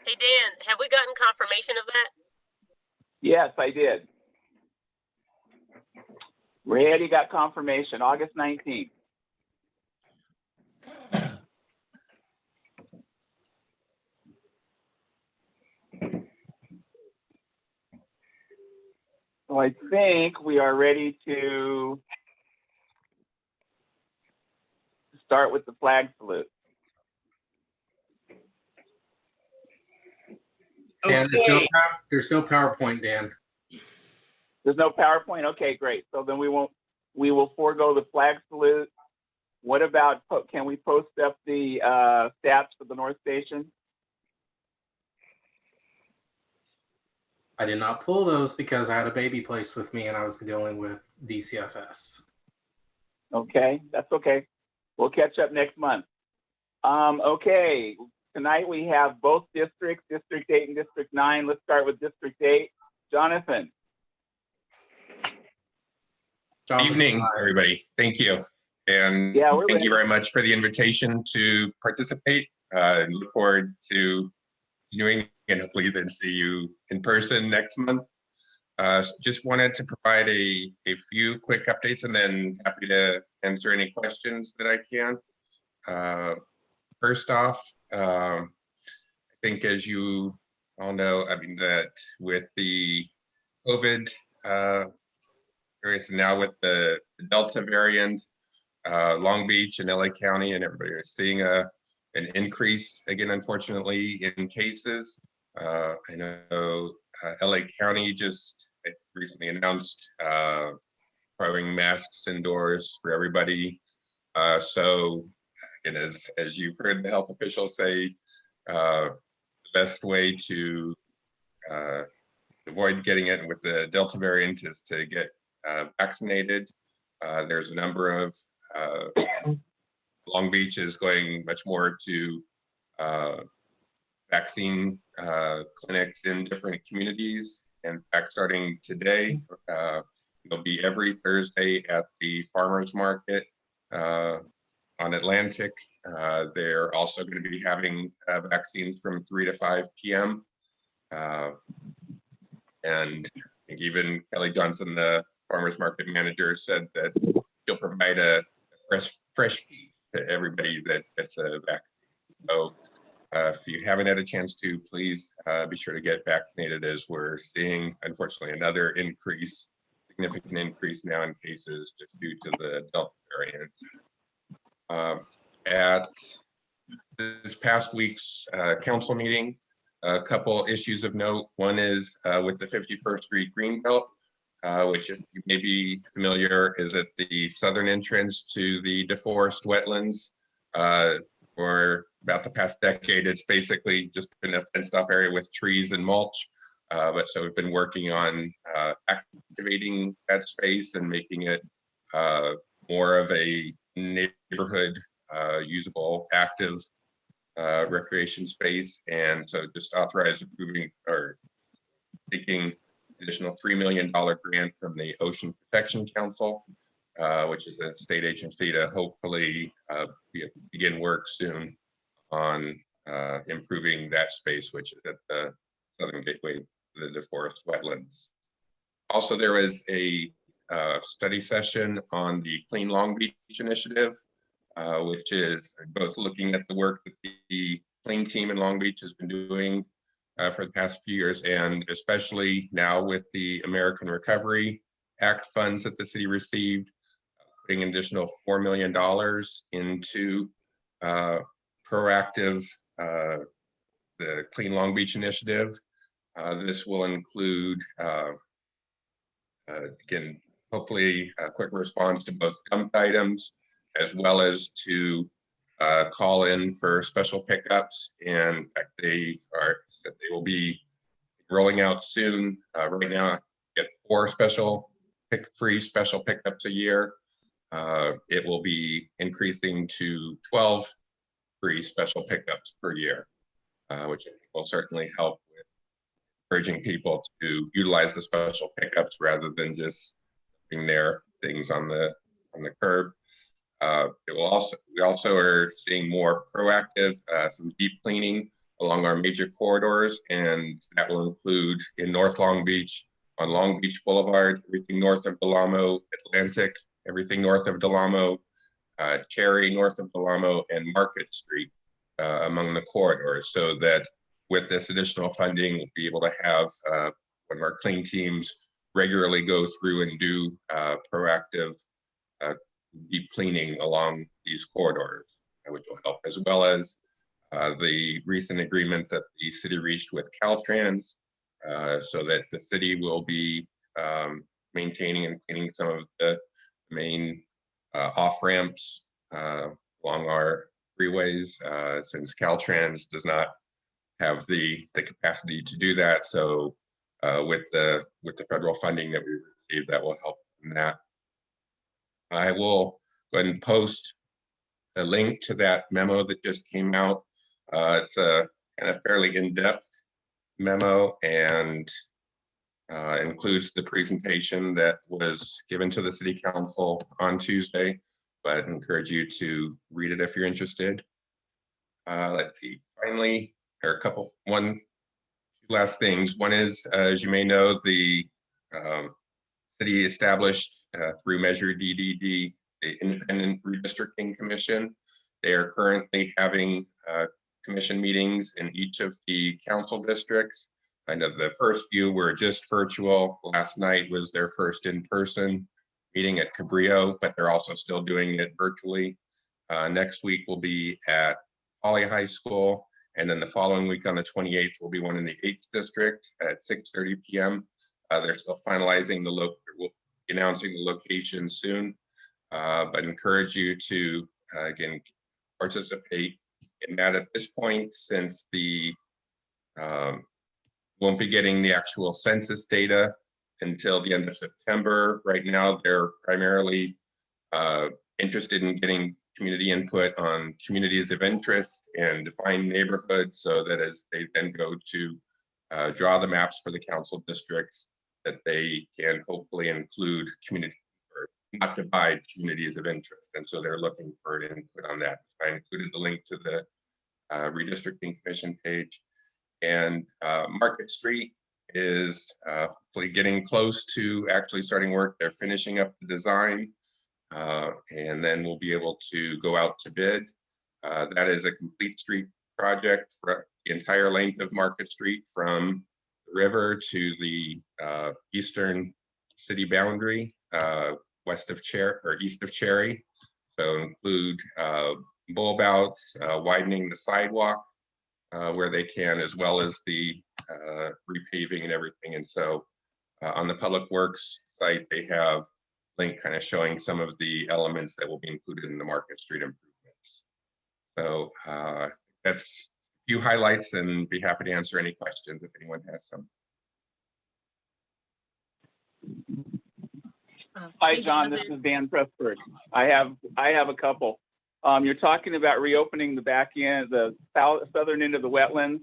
Hey, Dan, have we gotten confirmation of that? Yes, I did. Randy got confirmation, August 19th. So I think we are ready to start with the flag salute. Dan, Okay. there's no PowerPoint, Dan. There's no PowerPoint? Okay, great. So then we will forego the flag salute. What about, can we post up the stats for the North Station? I did not pull those because I had a baby placed with me and I was dealing with DCFS. Okay, that's okay. We'll catch up next month. Okay, tonight we have both districts, District 8 and District 9. Let's start with District 8. Jonathan. Good evening, everybody. Thank you. And thank you very much for the invitation to participate. And look forward to continuing and hopefully even see you in person next month. Just wanted to provide a few quick updates and then happy to answer any questions that I can. First off, I think as you all know, I mean that with the COVID variants and now with the Delta variant, Long Beach and LA County and everybody are seeing an increase again, unfortunately, in cases. I know LA County just recently announced requiring masks indoors for everybody. So, and as you've heard the health officials say, the best way to avoid getting it with the Delta variant is to get vaccinated. There's a number of Long Beach is going much more to vaccine clinics in different communities. In fact, starting today, it'll be every Thursday at the farmers market on Atlantic. They're also going to be having vaccines from 3 to 5 p.m. And I think even Kelly Johnson, the farmers market manager, said that she'll provide a fresh feed to everybody that gets a vaccine. So if you haven't had a chance to, please be sure to get vaccinated, as we're seeing, unfortunately, another significant increase now in cases just due to the Delta variant. At this past week's council meeting, a couple issues of note. One is with the 51st Street Greenbelt, which, if you may be familiar, is at the southern entrance to the deforest wetlands. For about the past decade, it's basically just been a fenced off area with trees and mulch. But so we've been working on activating that space and making it more of a neighborhood usable, active recreation space. And so just authorized approving or taking additional $3 million grant from the Ocean Protection Council, which is a state agency, to hopefully begin work soon on improving that space, which is at the southern gateway to the deforest wetlands. Also, there was a study session on the Clean Long Beach initiative, which is both looking at the work that the Clean team in Long Beach has been doing for the past few years, and especially now with the American Recovery Act funds that the city received, putting an additional $4 million into proactive, the Clean Long Beach initiative. This will include, again, hopefully a quick response to both dumped items, as well as to call in for special pickups. And in fact, they will be rolling out soon. Right now, get 4 free special pickups a year. It will be increasing to 12 free special pickups per year, which I think will certainly help with encouraging people to utilize the special pickups rather than just putting their things on the curb. We also are seeing more proactive, some deep cleaning along our major corridors, and that will include in North Long Beach, on Long Beach Boulevard, everything north of Del Amo, Atlantic, everything north of Del Amo, Cherry north of Del Amo, and Market Street among the corridors, so that with this additional funding, we'll be able to have one of our clean teams regularly go through and do proactive deep cleaning along these corridors, which will help, as well as the recent agreement that the city reached with Caltrans, so that the city will be maintaining and cleaning some of the main off-ramps along our freeways, since Caltrans does not have the capacity to do that. So with the federal funding that we received, that will help in that. I will go ahead and post a link to that memo that just came out. It's a kind of fairly in-depth memo and includes the presentation that was given to the city council on Tuesday, but I encourage you to read it if you're interested. Let's see, finally, there are two last things. One is, as you may know, the city established through Measure DDD, the Independent Redistricting Commission. They are currently having commission meetings in each of the council districts. I know the first few were just virtual. Last night was their first in-person meeting at Cabrillo, but they're also still doing it virtually. Next week will be at Holly High School, and then the following week on the 28th will be one in the 8th district at 6:30 p.m. They're still finalizing we'll be announcing the location soon, but encourage you to, again, participate in that at this point, since the won't be getting the actual census data until the end of September. Right now, they're primarily interested in getting community input on communities of interest and define neighborhoods, so that as they then go to draw the maps for the council districts, that they can hopefully include community, or not divide communities of interest. And so they're looking for input on that. I included the link to the redistricting commission page. And Market Street is hopefully getting close to actually starting work. They're finishing up the design, and then we'll be able to go out to bid. That is a complete street project for the entire length of Market Street, from the river to the eastern city boundary, west of east of Cherry. So include bulb outs, widening the sidewalk where they can, as well as the repaving and everything. And so on the Public Works site, they have link kind of showing some of the elements that will be included in the Market Street improvements. So that's a few highlights, and be happy to answer any questions if anyone has some. Hi, John, this is Dan Pressburg. I have a couple. You're talking about reopening the back end, the southern end of the wetlands.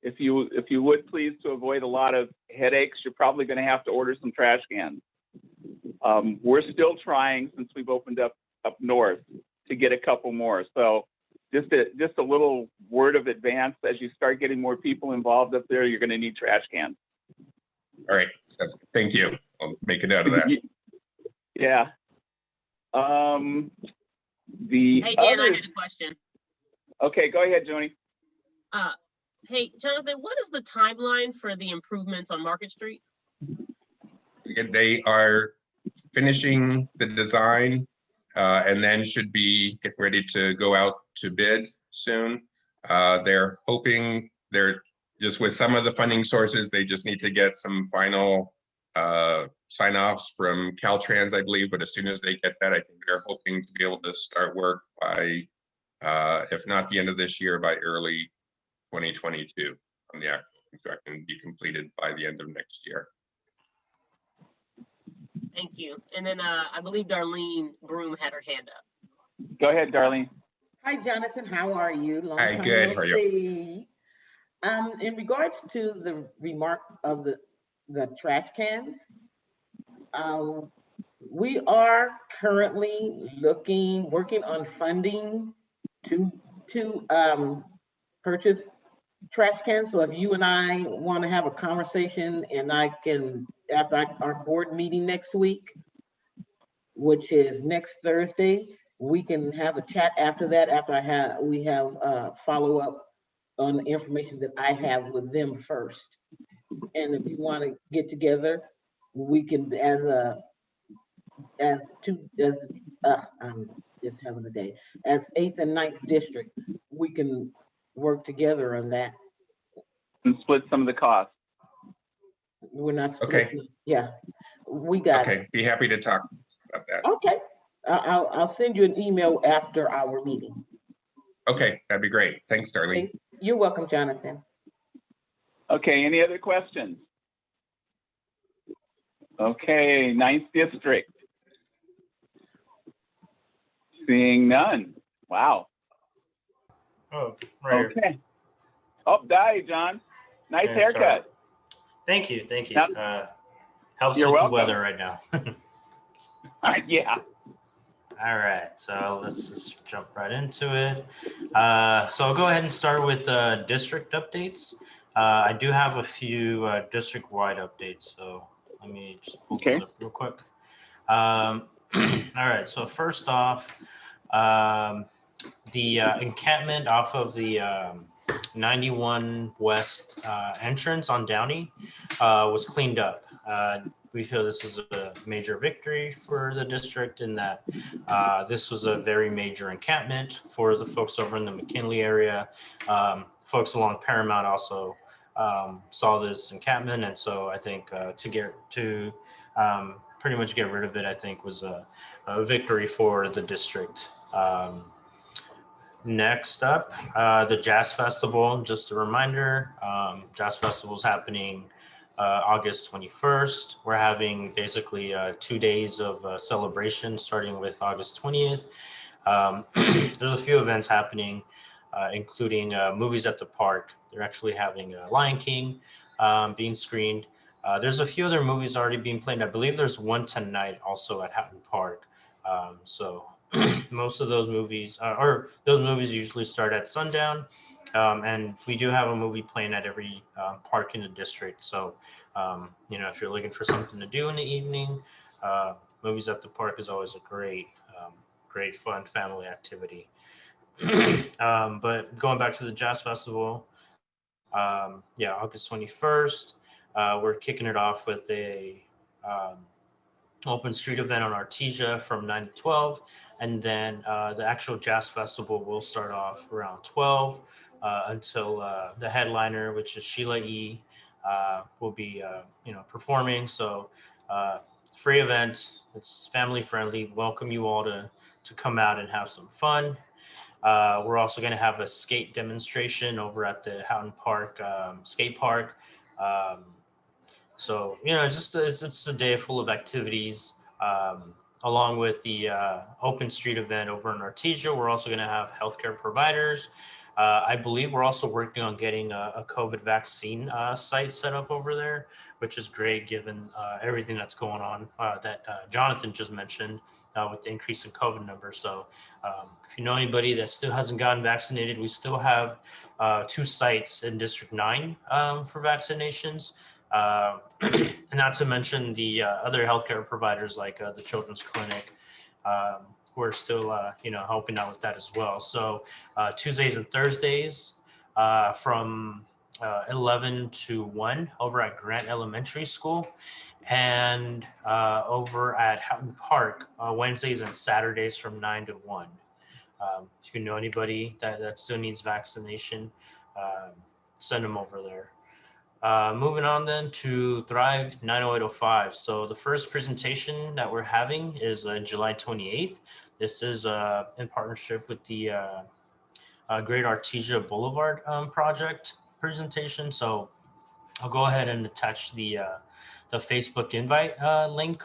If you would please, to avoid a lot of headaches, you're probably going to have to order some trash cans. We're still trying, since we've opened up north, to get a couple more. So just a little word of advance, as you start getting more people involved up there, you're going to need trash cans. All right, thank you. I'll make a note of that. Yeah. Hey, Dan, I had a question. Okay, go ahead, Joni. Hey, Jonathan, what is the timeline for the improvements on Market Street? They are finishing the design and then should be getting ready to go out to bid soon. They're hoping, they're just with some of the funding sources, they just need to get some final sign-offs from Caltrans, I believe, but as soon as they get that, I think they're hoping to be able to start work by, if not the end of this year, by early 2022 on the actual construction, and be completed by the end of next year. Thank you. And then I believe Darlene Broom had her hand up. Go ahead, Darlene. Hi, Jonathan. How are you? Long Hi, time good. no How are you? see. In regards to the remark of the trash cans, we are currently working on funding to purchase trash can. So if you and I want to have a conversation, and I can, after our board meeting next week, which is next Thursday, we can have a chat after that, after we have follow up on the information that I have with them first. And if you want to get together, we can, I'm just having a day, as 8th and 9th district, we can work together on that. And split some of the costs. We're not Okay. splitting. Yeah, we got it. Okay, be happy to talk about that. Okay, I'll send you an email after our meeting. Okay, that'd be great. Thanks, Darlene. Okay. You're welcome, Jonathan. Okay, any other questions? Okay, 9th district. Seeing none. Wow. Oh, right. Okay. Oh, die, John. Nice Yeah, haircut. Thank you. Thank you. Yep. Helps You're with welcome. the weather right now. Yeah. All right, so let's just jump right into it. So I'll go ahead and start with district updates. I do have a few district-wide updates, so let me just pull this up real quick. All right, so first off, the encampment off of the 91 West entrance on Downey was cleaned up. We feel this is a major victory for the district in that this was a very major encampment for the folks over in the McKinley area. Folks along Paramount also saw this encampment, and so I think to pretty much get rid of it, I think was a victory for the district. Next up, the Jazz Festival. Just a reminder, Jazz Festival is happening August 21st. We're having basically 2 days of celebration starting with August 20th. There's a few events happening, including movies at the park. They're actually having Lion King being screened. There's a few other movies already being played. I believe there's one tonight also at Hatton Park. So most of those movies, those movies usually start at sundown. And we do have a movie playing at every park in the district. So, if you're looking for something to do in the evening, movies at the park is always a great fun family activity. But going back to the Jazz Festival, August 21st, we're kicking it off with a open street event on Artesia from 9 to 12. And then the actual Jazz Festival will start off around 12 until the headliner, which is Sheila E., will be performing. So free event, it's family friendly. Welcome you all to come out and have some fun. We're also going to have a skate demonstration over at the Houghton Park skate park. So, it's a day full of activities, along with the open street event over in Artesia. We're also going to have healthcare providers. I believe we're also working on getting a COVID vaccine site set up over there, which is great given everything that's going on that Jonathan just mentioned with the increase in COVID numbers. So if you know anybody that still hasn't gotten vaccinated, we still have 2 sites in District 9 for vaccinations. And not to mention the other healthcare providers like the Children's Clinic, who are still, helping out with that as well. So Tuesdays and Thursdays from 11 to 1 over at Grant Elementary School, and over at Houghton Park Wednesdays and Saturdays from 9 to 1. If you know anybody that still needs vaccination, send them over there. Moving on then to Thrive 90805. So the first presentation that we're having is July 28th. This is in partnership with the Great Artesia Boulevard project presentation. So I'll go ahead and attach the Facebook invite link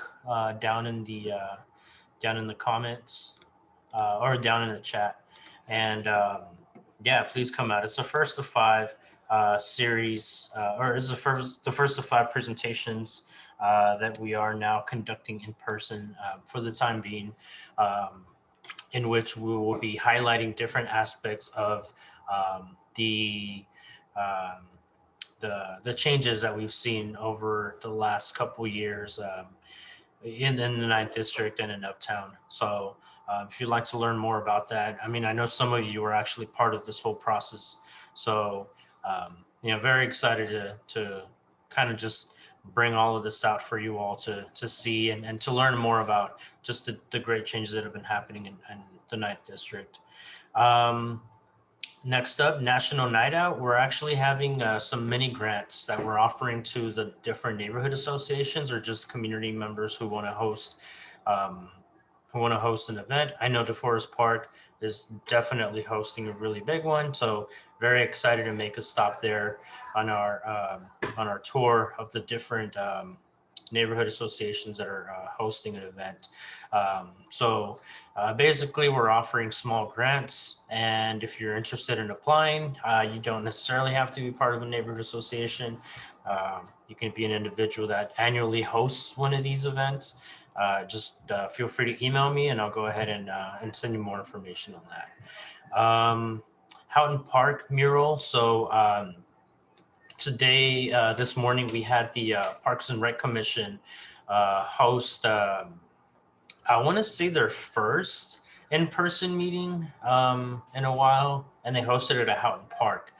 down in the comments or down in the chat. And please come out. It's the first of 5 series, or is the first of 5 presentations that we are now conducting in person for the time being, in which we will be highlighting different aspects of the the changes that we've seen over the last couple years in the ninth district and in Uptown. So if you'd like to learn more about that, I mean, I know some of you are actually part of this whole process. So, very excited to kind of just bring all of this out for you all to see and to learn more about just the great changes that have been happening in the ninth district. Next up, National Night Out. We're actually having some mini grants that we're offering to the different neighborhood associations or just community members who want to host an event. I know DeForest Park is definitely hosting a really big one, so very excited to make a stop there on our tour of the different neighborhood associations that are hosting an event. Basically, we're offering small grants, and if you're interested in applying, you don't necessarily have to be part of a neighborhood association. You can be an individual that annually hosts one of these events. Just feel free to email me, and I'll go ahead and send you more information on that. Houghton Park mural. So today, this morning, we had the Parks and Rec Commission host. I want to say their first in-person meeting in a while, and they hosted it at Houghton Park,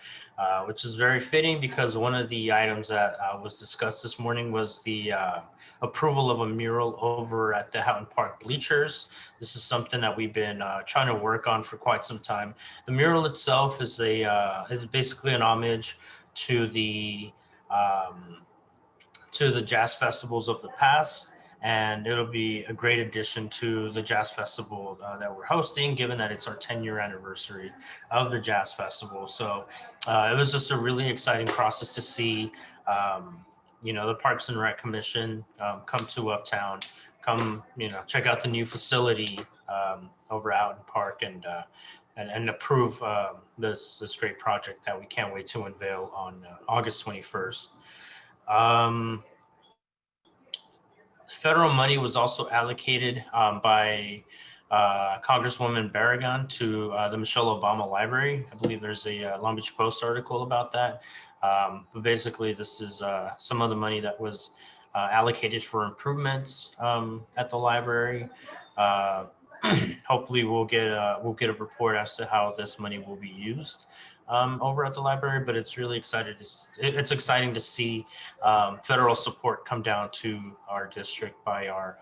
which is very fitting because one of the items that was discussed this morning was the approval of a mural over at the Houghton Park bleachers. This is something that we've been trying to work on for quite some time. The mural itself is basically an homage to the jazz festivals of the past, and it'll be a great addition to the jazz festival that we're hosting, given that it's our 10-year anniversary of the jazz festival. So it was just a really exciting process to see, the Parks and Rec Commission come to Uptown, come, check out the new facility over out in Park and approve this great project that we can't wait to unveil on August 21st. Federal money was also allocated by Congresswoman Barragan to the Michelle Obama Library. I believe there's a Long Beach Post article about that. But basically, this is some of the money that was allocated for improvements at the library. Hopefully, we'll get a report as to how this money will be used over at the library. But it's really it's exciting to see federal support come down to our district by our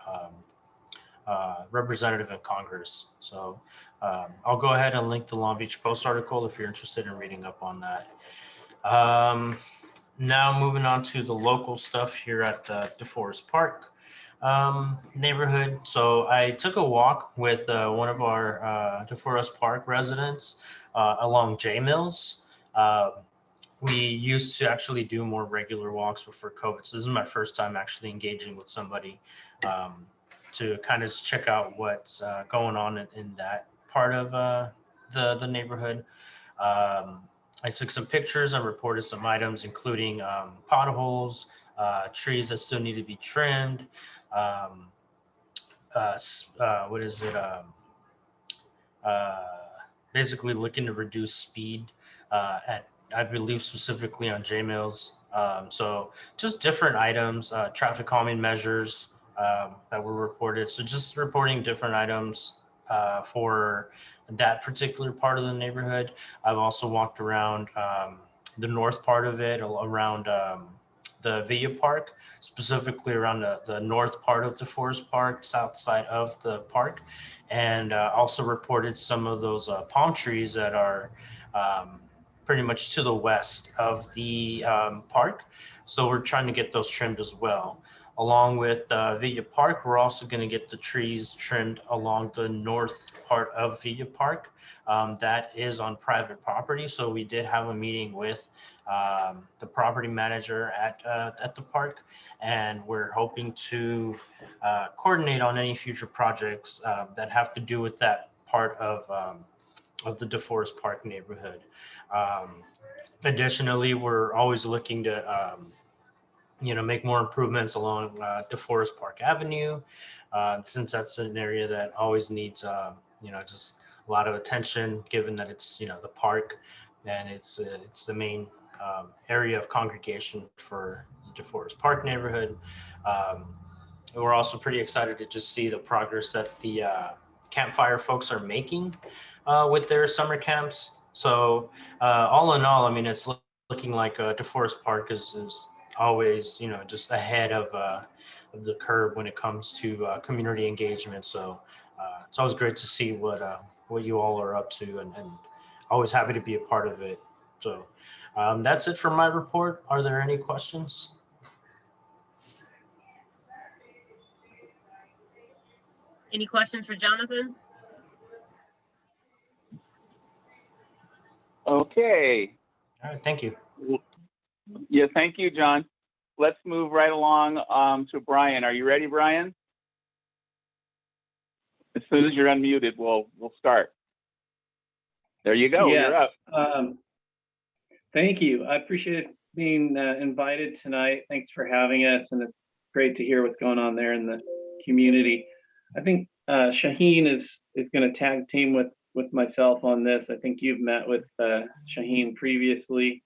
representative in Congress. So I'll go ahead and link the Long Beach Post article if you're interested in reading up on that. Now moving on to the local stuff here at the DeForest Park neighborhood. So I took a walk with one of our DeForest Park residents along J Mills. We used to actually do more regular walks before COVID. So this is my first time actually engaging with somebody to kind of check out what's going on in that part of the neighborhood. I took some pictures and reported some items, including potholes, trees that still need to be trimmed. Basically looking to reduce speed at, I believe, specifically on J Mills. So just different items, traffic calming measures that were reported. So just reporting different items for that particular part of the neighborhood. I've also walked around the north part of it, around the Villa Park, specifically around the north part of the Forest Park, south side of the park, and also reported some of those palm trees that are pretty much to the west of the park. So we're trying to get those trimmed as well. Along with Villa Park, we're also going to get the trees trimmed along the north part of Villa Park. That is on private property. So we did have a meeting with the property manager at the park, and we're hoping to coordinate on any future projects that have to do with that part of the DeForest Park neighborhood. Additionally, we're always looking to make more improvements along DeForest Park Avenue, since that's an area that always needs, just a lot of attention, given that it's, the park, and it's the main area of congregation for the DeForest Park neighborhood. And we're also pretty excited to just see the progress that the campfire folks are making with their summer camps. So all in all, I mean, it's looking like DeForest Park is always, you know, just ahead of the curve when it comes to community engagement. So it's always great to see what you all are up to, and always happy to be a part of it. So that's it for my report. Are there any questions? Any questions for Jonathan? Okay. All right, thank you. Yeah, thank you, John. Let's move right along to Brian. Are you ready, Brian? As soon as you're unmuted, we'll start. There you go. You're up. Thank you. I appreciate being invited tonight. Thanks for having us, and it's great to hear what's going on there in the community. I think Shaheen is going to tag team with myself on this. I think you've met with Shaheen previously.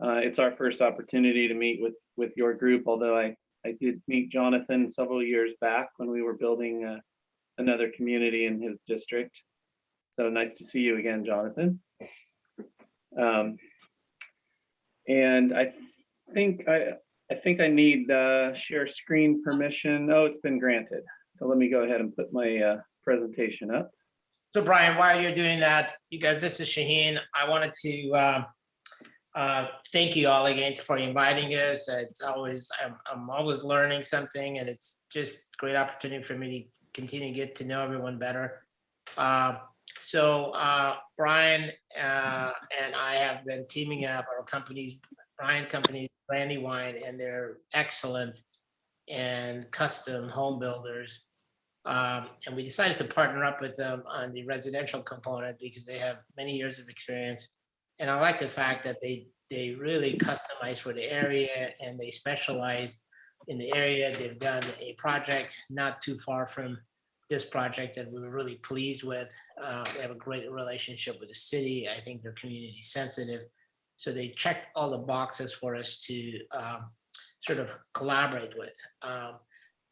It's our first opportunity to meet with your group, although I did meet Jonathan several years back when we were building another community in his district. So nice to see you again, Jonathan. And I think I need share screen permission. Oh, it's been granted. So let me go ahead and put my presentation up. So Brian, while you're doing that, you guys, this is Shaheen. I wanted to thank you all again for inviting us. It's always, I'm always learning something, and it's just a great opportunity for me to continue to get to know everyone better. So Brian and I have been teaming up our companies, Brandywine, and they're excellent and custom home builders. And we decided to partner up with them on the residential component because they have many years of experience. And I like the fact that they really customize for the area, and they specialize in the area. They've done a project not too far from this project that we were really pleased with. They have a great relationship with the city. I think they're community sensitive. So they checked all the boxes for us to sort of collaborate with.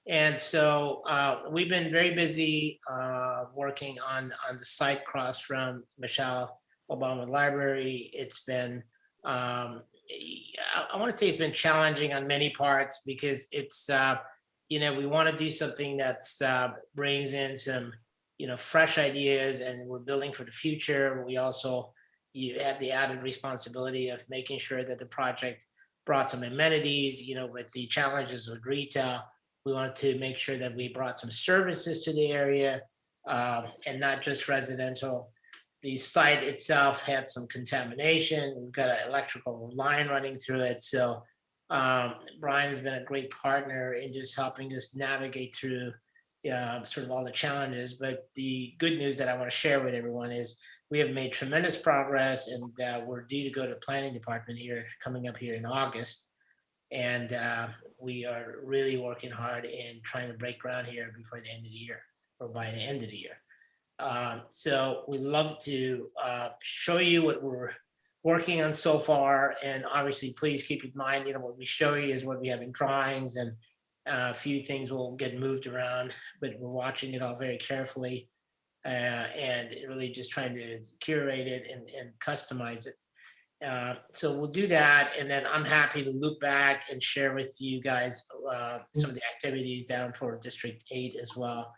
And so we've been very busy working on the site across from Michelle Obama Library. It's been, I want to say it's been challenging on many parts because it's, you know, we want to do something that's brings in some, you know, fresh ideas, and we're building for the future. We also, you have the added responsibility of making sure that the project brought some amenities, you know, with the challenges with retail. We wanted to make sure that we brought some services to the area and not just residential. The site itself had some contamination. We've got an electrical line running through it. So Brian's been a great partner in just helping us navigate through sort of all the challenges. But the good news that I want to share with everyone is we have made tremendous progress, and we're due to go to the planning department here coming up here in August. And we are really working hard in trying to break ground here before the end of the year, or by the end of the year. So we'd love to show you what we're working on so far. And obviously, please keep in mind, you know, what we show you is what we have in drawings, and a few things will get moved around, but we're watching it all very carefully and really just trying to curate it and customize it. So we'll do that, and then I'm happy to loop back and share with you guys some of the activities down for District 8 as well,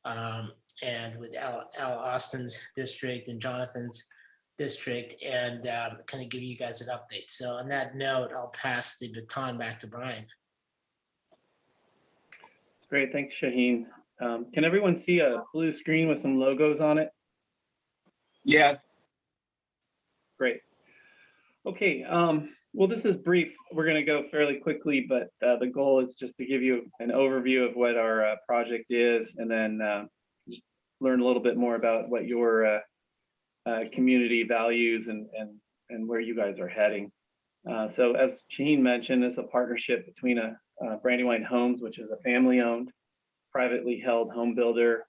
and with Al Austin's district and Jonathan's district, and kind of give you guys an update. So on that note, I'll pass the baton back to Brian. Great, thanks, Shaheen. Can everyone see a blue screen with some logos on it? Yes. Great. Okay, well, this is brief. We're going to go fairly quickly, but the goal is just to give you an overview of what our project is, and then just learn a little bit more about what your community values and where you guys are heading. So as Shaheen mentioned, it's a partnership between Brandywine Homes, which is a family-owned, privately held home builder,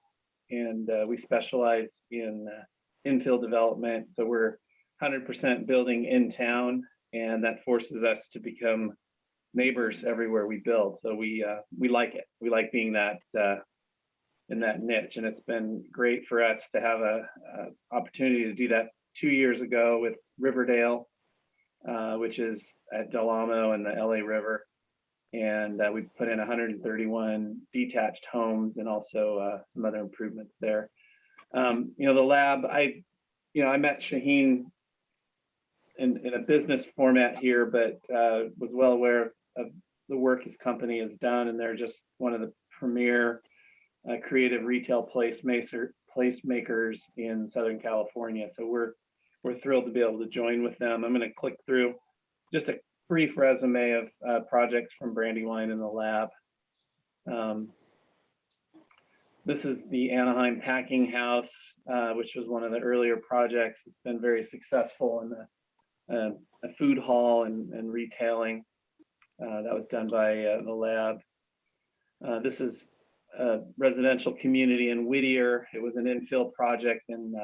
and we specialize in infill development. So we're 100% building in town and that forces us to become neighbors everywhere we build. So we like it. We like being that in that niche, and it's been great for us to have a opportunity to do that 2 years ago with Riverdale, which is at Del Amo and the LA River. And we put in 131 detached homes and also some other improvements there. You know, the lab, I met Shaheen in a business format here, but was well aware of the work his company has done. And they're just one of the premier creative retail placemakers in Southern California. So we're thrilled to be able to join with them. I'm going to click through just a brief resume of projects from Brandywine in the lab. This is the Anaheim Packing House, which was one of the earlier projects. It's been very successful in a food hall and retailing. That was done by the lab. This is a residential community in Whittier. It was an infill project in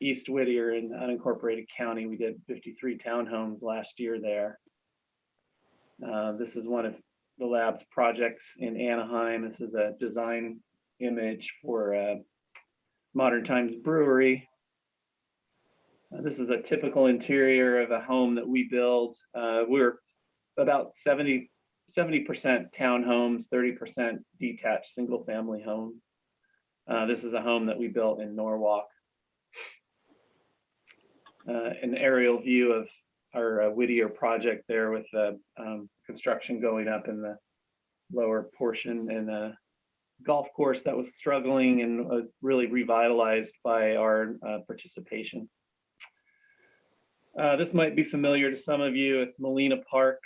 East Whittier in unincorporated county. We did 53 townhomes last year there. This is one of the lab's projects in Anaheim. This is a design image for Modern Times Brewery. This is a typical interior of a home that we build. We're about 70% townhomes, 30% detached single family homes. This is a home that we built in Norwalk. An aerial view of our Whittier project there with the construction going up in the lower portion, and a golf course that was struggling and was really revitalized by our participation. This might be familiar to some of you. It's Molina Park,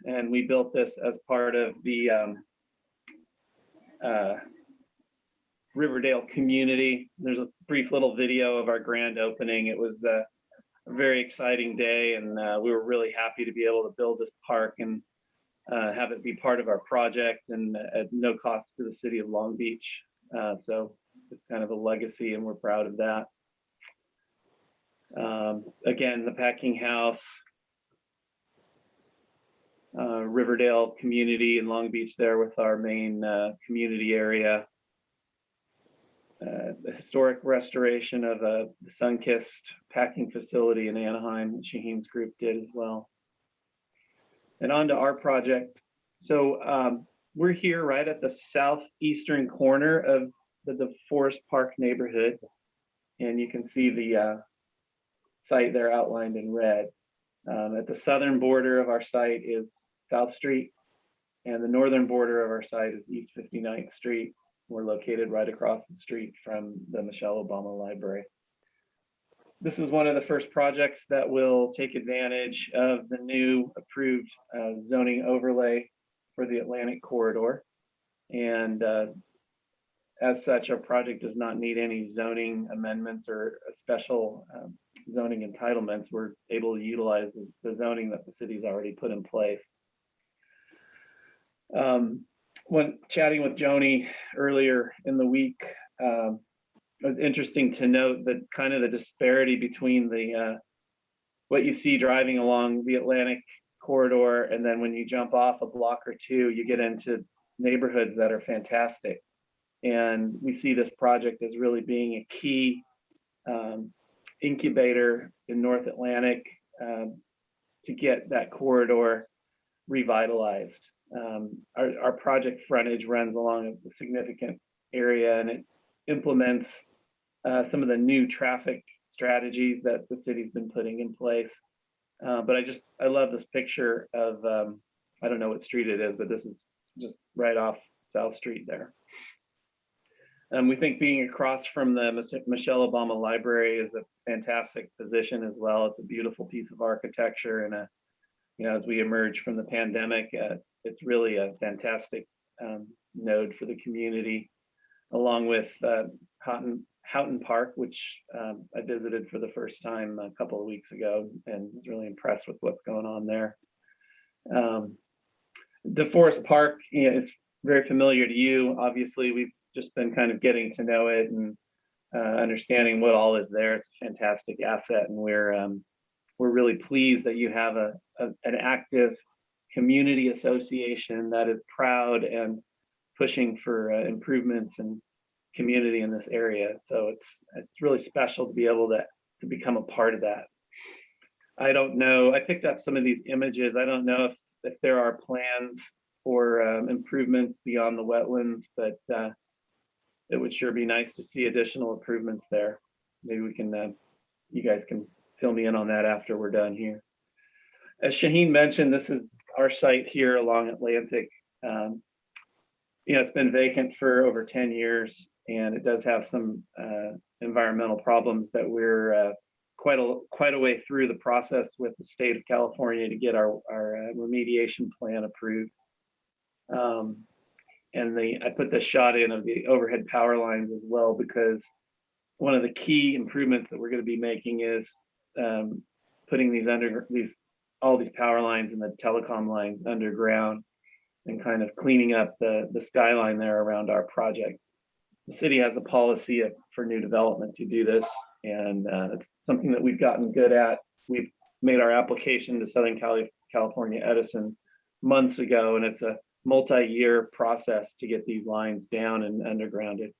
and we built this as part of the Riverdale community. There's a brief little video of our grand opening. It was a very exciting day, and we were really happy to be able to build this park and have it be part of our project, and at no cost to the city of Long Beach. So it's kind of a legacy, and we're proud of that. Again, the packing house, Riverdale community in Long Beach there with our main community area. The historic restoration of the Sunkissed packing facility in Anaheim that Shaheen's group did as well. And on to our project. So we're here right at the southeastern corner of the DeForest Park neighborhood. And you can see the site there outlined in red. At the southern border of our site is South Street, and the northern border of our site is East 59th Street. We're located right across the street from the Michelle Obama Library. This is one of the first projects that will take advantage of the new approved zoning overlay for the Atlantic Corridor. And as such, our project does not need any zoning amendments or special zoning entitlements. We're able to utilize the zoning that the city's already put in place. When chatting with Joni earlier in the week, it was interesting to note that kind of the disparity between the what you see driving along the Atlantic Corridor, and then when you jump off a block or two, you get into neighborhoods that are fantastic. And we see this project as really being a key incubator in North Atlantic to get that corridor revitalized. Our project frontage runs along a significant area, and it implements some of the new traffic strategies that the city's been putting in place. But I love this picture of, I don't know what street it is, but this is just right off South Street there. We think being across from the Michelle Obama Library is a fantastic position as well. It's a beautiful piece of architecture, and as we emerge from the pandemic, it's really a fantastic node for the community, along with Houghton Park, which I visited for the first time a couple of weeks ago and was really impressed with what's going on there. DeForest Park, it's very familiar to you. Obviously, we've just been kind of getting to know it and understanding what all is there. It's a fantastic asset, and we're we're really pleased that you have an active community association that is proud and pushing for improvements and community in this area. So it's really special to be able to become a part of that. I don't know, I picked up some of these images. I don't know if there are plans for improvements beyond the wetlands, but it would sure be nice to see additional improvements there. Maybe we can, you guys can fill me in on that after we're done here. As Shaheen mentioned, this is our site here along Atlantic. You know, it's been vacant for over 10 years, and it does have some environmental problems that we're quite a way through the process with the state of California to get our remediation plan approved. And I put the shot in of the overhead power lines as well, because one of the key improvements that we're going to be making is putting all these power lines and the telecom lines underground and kind of cleaning up the skyline there around our project. The city has a policy for new development to do this, and it's something that we've gotten good at. We've made our application to Southern California Edison months ago, and it's a multi-year process to get these lines down and undergrounded.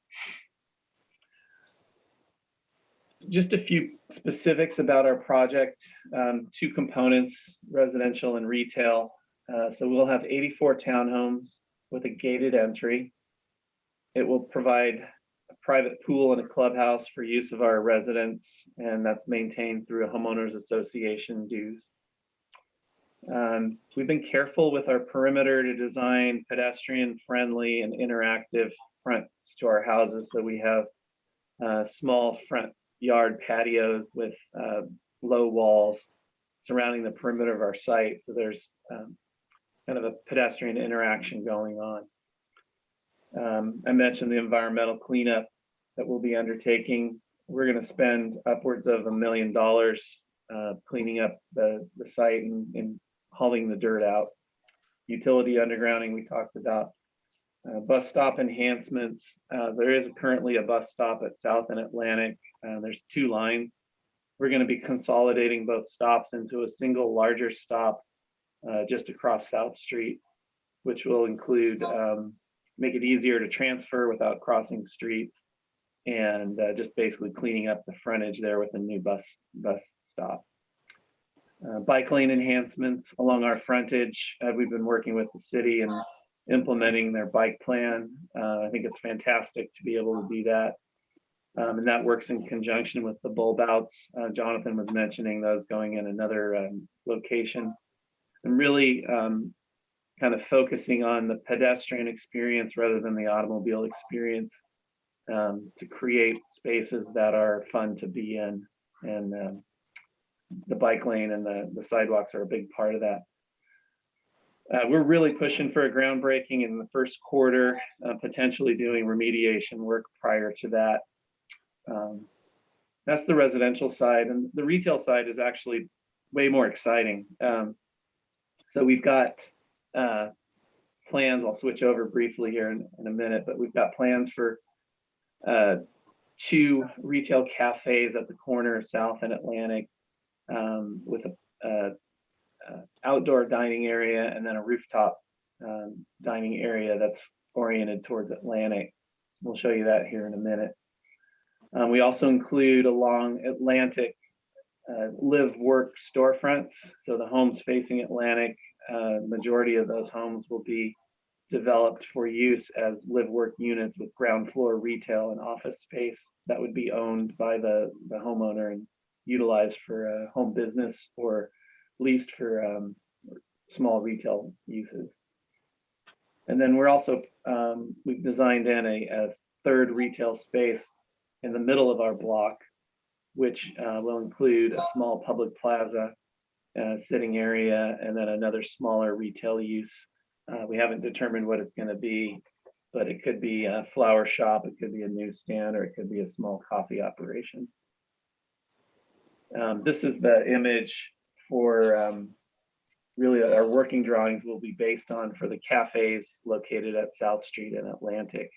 Just a few specifics about our project. 2 components, residential and retail. So we'll have 84 townhomes with a gated entry. It will provide a private pool and a clubhouse for use of our residents, and that's maintained through a homeowners association dues. We've been careful with our perimeter to design pedestrian friendly and interactive fronts to our houses. So we have small front yard patios with low walls surrounding the perimeter of our site. So there's kind of a pedestrian interaction going on. I mentioned the environmental cleanup that we'll be undertaking. We're going to spend upwards of $1 million cleaning up the site and hauling the dirt out. Utility undergrounding we talked about. Bus stop enhancements. There is currently a bus stop at South and Atlantic. There's 2 lines. We're going to be consolidating both stops into a single larger stop just across South Street, which will include make it easier to transfer without crossing streets, and just basically cleaning up the frontage there with a new bus stop. Bike lane enhancements along our frontage. We've been working with the city and implementing their bike plan. I think it's fantastic to be able to do that. And that works in conjunction with the bulb outs. Jonathan was mentioning those going in another location. And really kind of focusing on the pedestrian experience rather than the automobile experience, to create spaces that are fun to be in. And the bike lane and the sidewalks are a big part of that. We're really pushing for a groundbreaking in the first quarter, potentially doing remediation work prior to that. That's the residential side, and the retail side is actually way more exciting. So we've got plans. I'll switch over briefly here in a minute, but we've got plans for 2 retail cafes at the corner of South and Atlantic, with a outdoor dining area and then a rooftop dining area that's oriented towards Atlantic. We'll show you that here in a minute. We also include along Atlantic live work storefronts. So the homes facing Atlantic, majority of those homes will be developed for use as live work units with ground floor retail and office space that would be owned by the homeowner and utilized for home business or leased for small retail uses. And then we're also, we've designed in a 3rd retail space in the middle of our block, which will include a small public plaza, sitting area, and then another smaller retail use. We haven't determined what it's going to be, but it could be a flower shop, it could be a newsstand, or it could be a small coffee operation. This is the image for really our working drawings will be based on for the cafes located at South Street and Atlantic.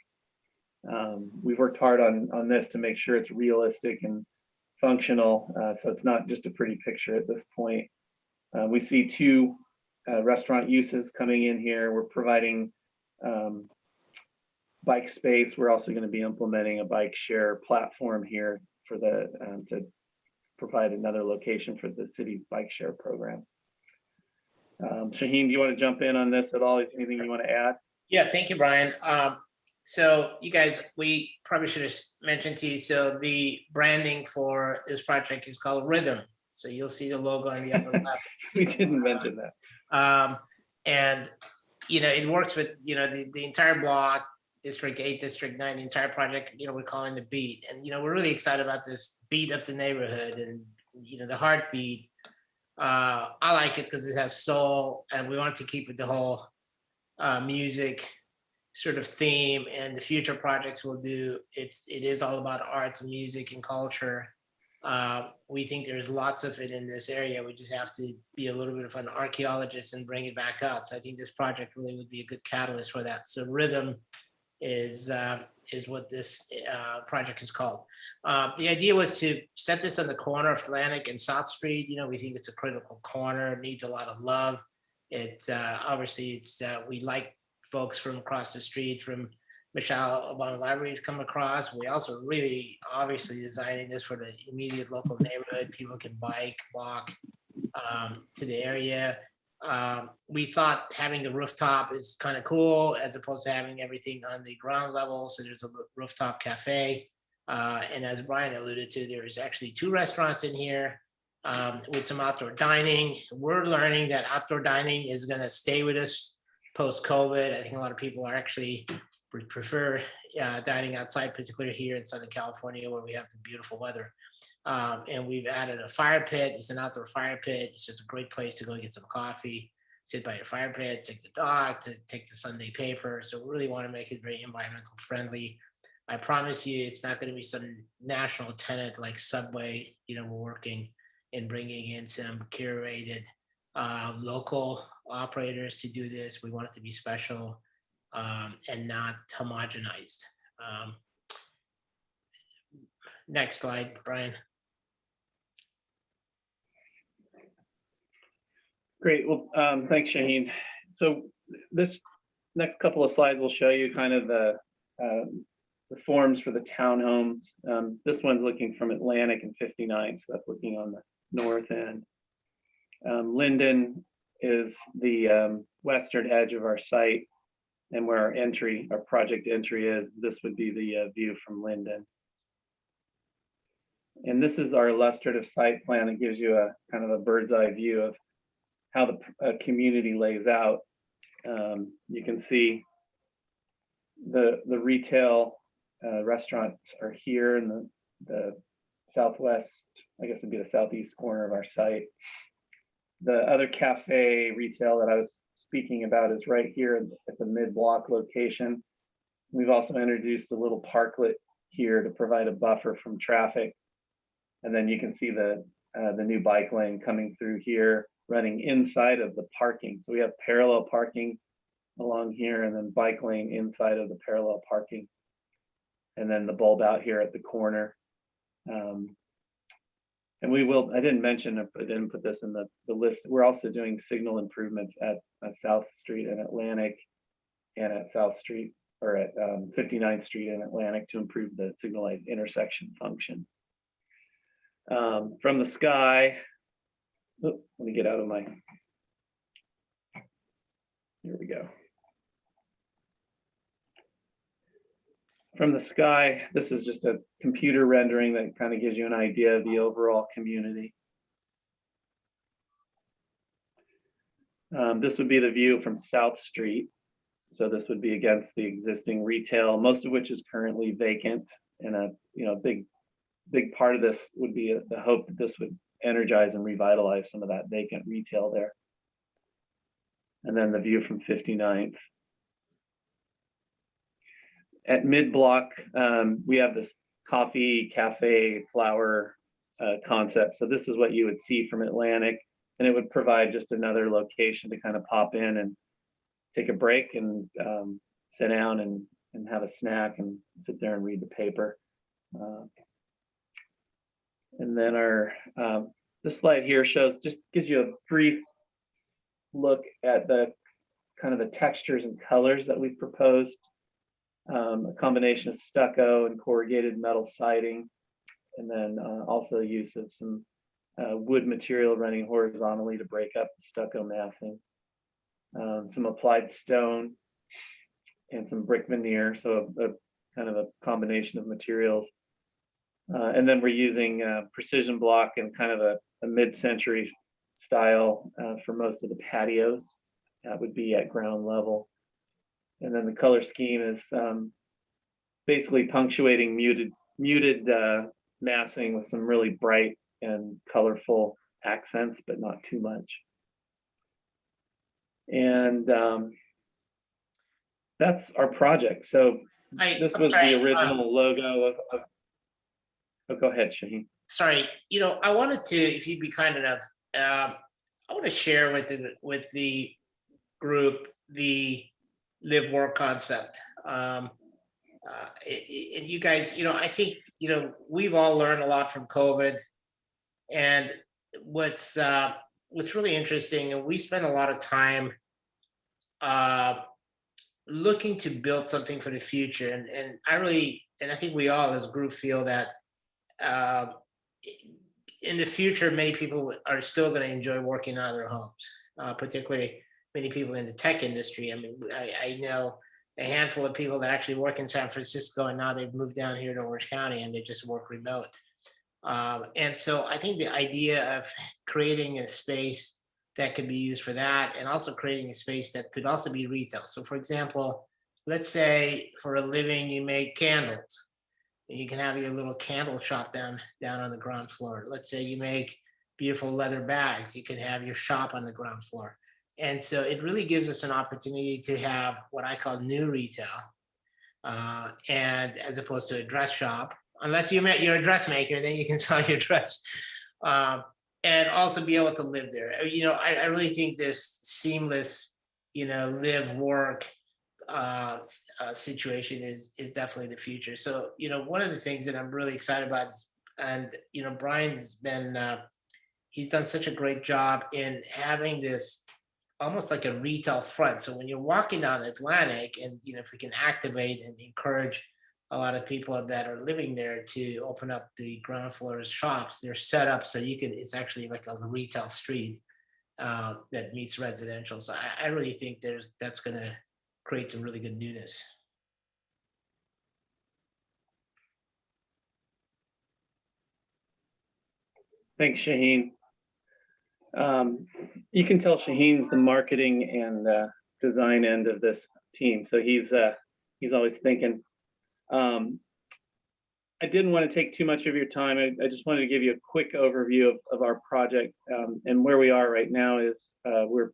We've worked hard on this to make sure it's realistic and functional. So it's not just a pretty picture at this point. We see two restaurant uses coming in here. We're providing bike space. We're also going to be implementing a bike share platform here for the to provide another location for the city's bike share program. Shaheen, do you want to jump in on this at all? Is anything you want to add? Yeah, thank you, Brian. So you guys, we probably should have mentioned to you, so the branding for this project is called Rhythm. So you'll see the logo on the upper left. We didn't mention that. And, it works with, the entire block, District 8, District 9, the entire project, we're calling the beat. And, we're really excited about this beat of the neighborhood and, the heartbeat. I like it because it has soul, and we want to keep it the whole music sort of theme, and the future projects we'll do. It is all about arts and music and culture. We think there's lots of it in this area. We just have to be a little bit of an archaeologist and bring it back out. So I think this project really would be a good catalyst for that. So Rhythm is what this project is called. The idea was to set this on the corner of Atlantic and South Street. We think it's a critical corner, needs a lot of love. It's obviously we like folks from across the street from Michelle Obama Library to come across. We also really obviously designing this for the immediate local neighborhood. People can bike, walk to the area. We thought having the rooftop is kind of cool as opposed to having everything on the ground level. So there's a rooftop cafe. And as Brian alluded to, there's actually 2 restaurants in here with some outdoor dining. We're learning that outdoor dining is going to stay with us post-COVID. I think a lot of people are actually prefer dining outside, particularly here in Southern California where we have the beautiful weather. And we've added a fire pit. It's an outdoor fire pit. It's just a great place to go get some coffee, sit by your fire pit, take the dog, to take the Sunday paper. So we really want to make it very environmental friendly. I promise you it's not going to be some national tenant like Subway. We're working in bringing in some curated local operators to do this. We want it to be special and not homogenized. Next slide, Brian. Great. Well, thanks, Shaheen. So this next couple of slides will show you kind of the forms for the townhomes. This one's looking from Atlantic and 59, so that's looking on the north end. Linden is the western edge of our site, and where our project entry is. This would be the view from Linden. And this is our illustrative site plan. It gives you a kind of a bird's eye view of how the community lays out. You can see the retail restaurants are here in the southwest, I guess it'd be the southeast corner of our site. The other cafe retail that I was speaking about is right here at the mid-block location. We've also introduced a little parklet here to provide a buffer from traffic. And then you can see the new bike lane coming through here, running inside of the parking. So we have parallel parking along here and then bike lane inside of the parallel parking. And then the bulb out here at the corner. And I didn't mention it, but I didn't put this in the list. We're also doing signal improvements at South Street and Atlantic and at South Street, or at 59th Street and Atlantic, to improve the signal light intersection functions. From the sky, let me get out of my, here we go. From the sky, this is just a computer rendering that kind of gives you an idea of the overall community. This would be the view from South Street. So this would be against the existing retail, most of which is currently vacant. And a big part of this would be the hope that this would energize and revitalize some of that vacant retail there. And then the view from 59th. At mid-block, we have this coffee, cafe, flower concept. So this is what you would see from Atlantic, and it would provide just another location to kind of pop in and take a break and sit down and have a snack and sit there and read the paper. And then our, this slide here just gives you a brief look at the kind of the textures and colors that we've proposed. A combination of stucco and corrugated metal siding, and then also use of some wood material running horizontally to break up the stucco massing. Some applied stone and some brick veneer, so a kind of a combination of materials. And then we're using precision block and kind of a mid-century style for most of the patios. That would be at ground level. And then the color scheme is basically punctuating muted massing with some really bright and colorful accents, but not too much. And that's our project. So this was the original logo of oh, go ahead, Shaheen. Sorry, I wanted to, if you'd be kind enough, I want to share with the group the live work concept. And you guys, I think, we've all learned a lot from COVID. And what's really interesting, and we spend a lot of time looking to build something for the future. And I think we all as a group feel that in the future, many people are still going to enjoy working out of their homes, particularly many people in the tech industry. I mean, I know a handful of people that actually work in San Francisco, and now they've moved down here to Orange County and they just work remote. And so I think the idea of creating a space that could be used for that, and also creating a space that could also be retail. So for example, let's say for a living, you make candles. You can have your little candle shop down on the ground floor. Let's say you make beautiful leather bags. You can have your shop on the ground floor. And so it really gives us an opportunity to have what I call new retail, and as opposed to a dress shop, unless you're a dressmaker, then you can sell your dress, and also be able to live there. I really think this seamless, live work situation is definitely the future. So, one of the things that I'm really excited about is, and Brian's been, he's done such a great job in having this almost like a retail front. So when you're walking down Atlantic, and if we can activate and encourage a lot of people that are living there to open up the ground floor shops, they're set up so it's actually like a retail street that meets residential. So I really think that's going to create some really good newness. Thanks, Shaheen. You can tell Shaheen's the marketing and design end of this team, so he's always thinking. I didn't want to take too much of your time. I just wanted to give you a quick overview of our project, and where we are right now is we're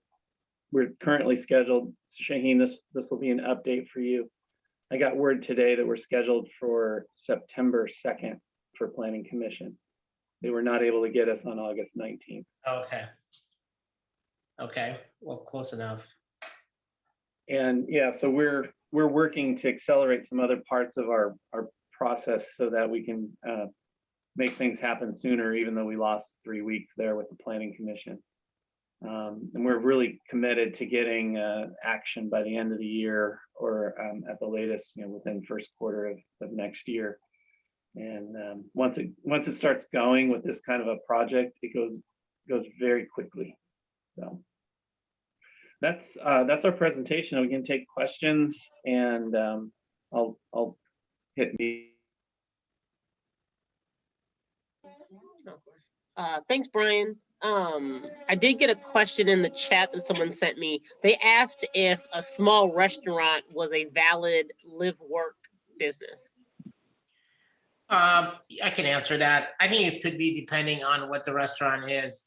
currently scheduled. Shaheen, this will be an update for you. I got word today that we're scheduled for September 2nd for Planning Commission. They were not able to get us on August 19th. Okay, well, close enough. And yeah, so we're working to accelerate some other parts of our process so that we can make things happen sooner, even though we lost 3 weeks there with the Planning Commission. And we're really committed to getting action by the end of the year, or at the latest, within first quarter of next year. And once it starts going with this kind of a project, it goes very quickly. So that's our presentation. We can take questions, and I'll hit me. Thanks, Brian. I did get a question in the chat that someone sent me. They asked if a small restaurant was a valid live work business. I can answer that. I think it could be depending on what the restaurant is.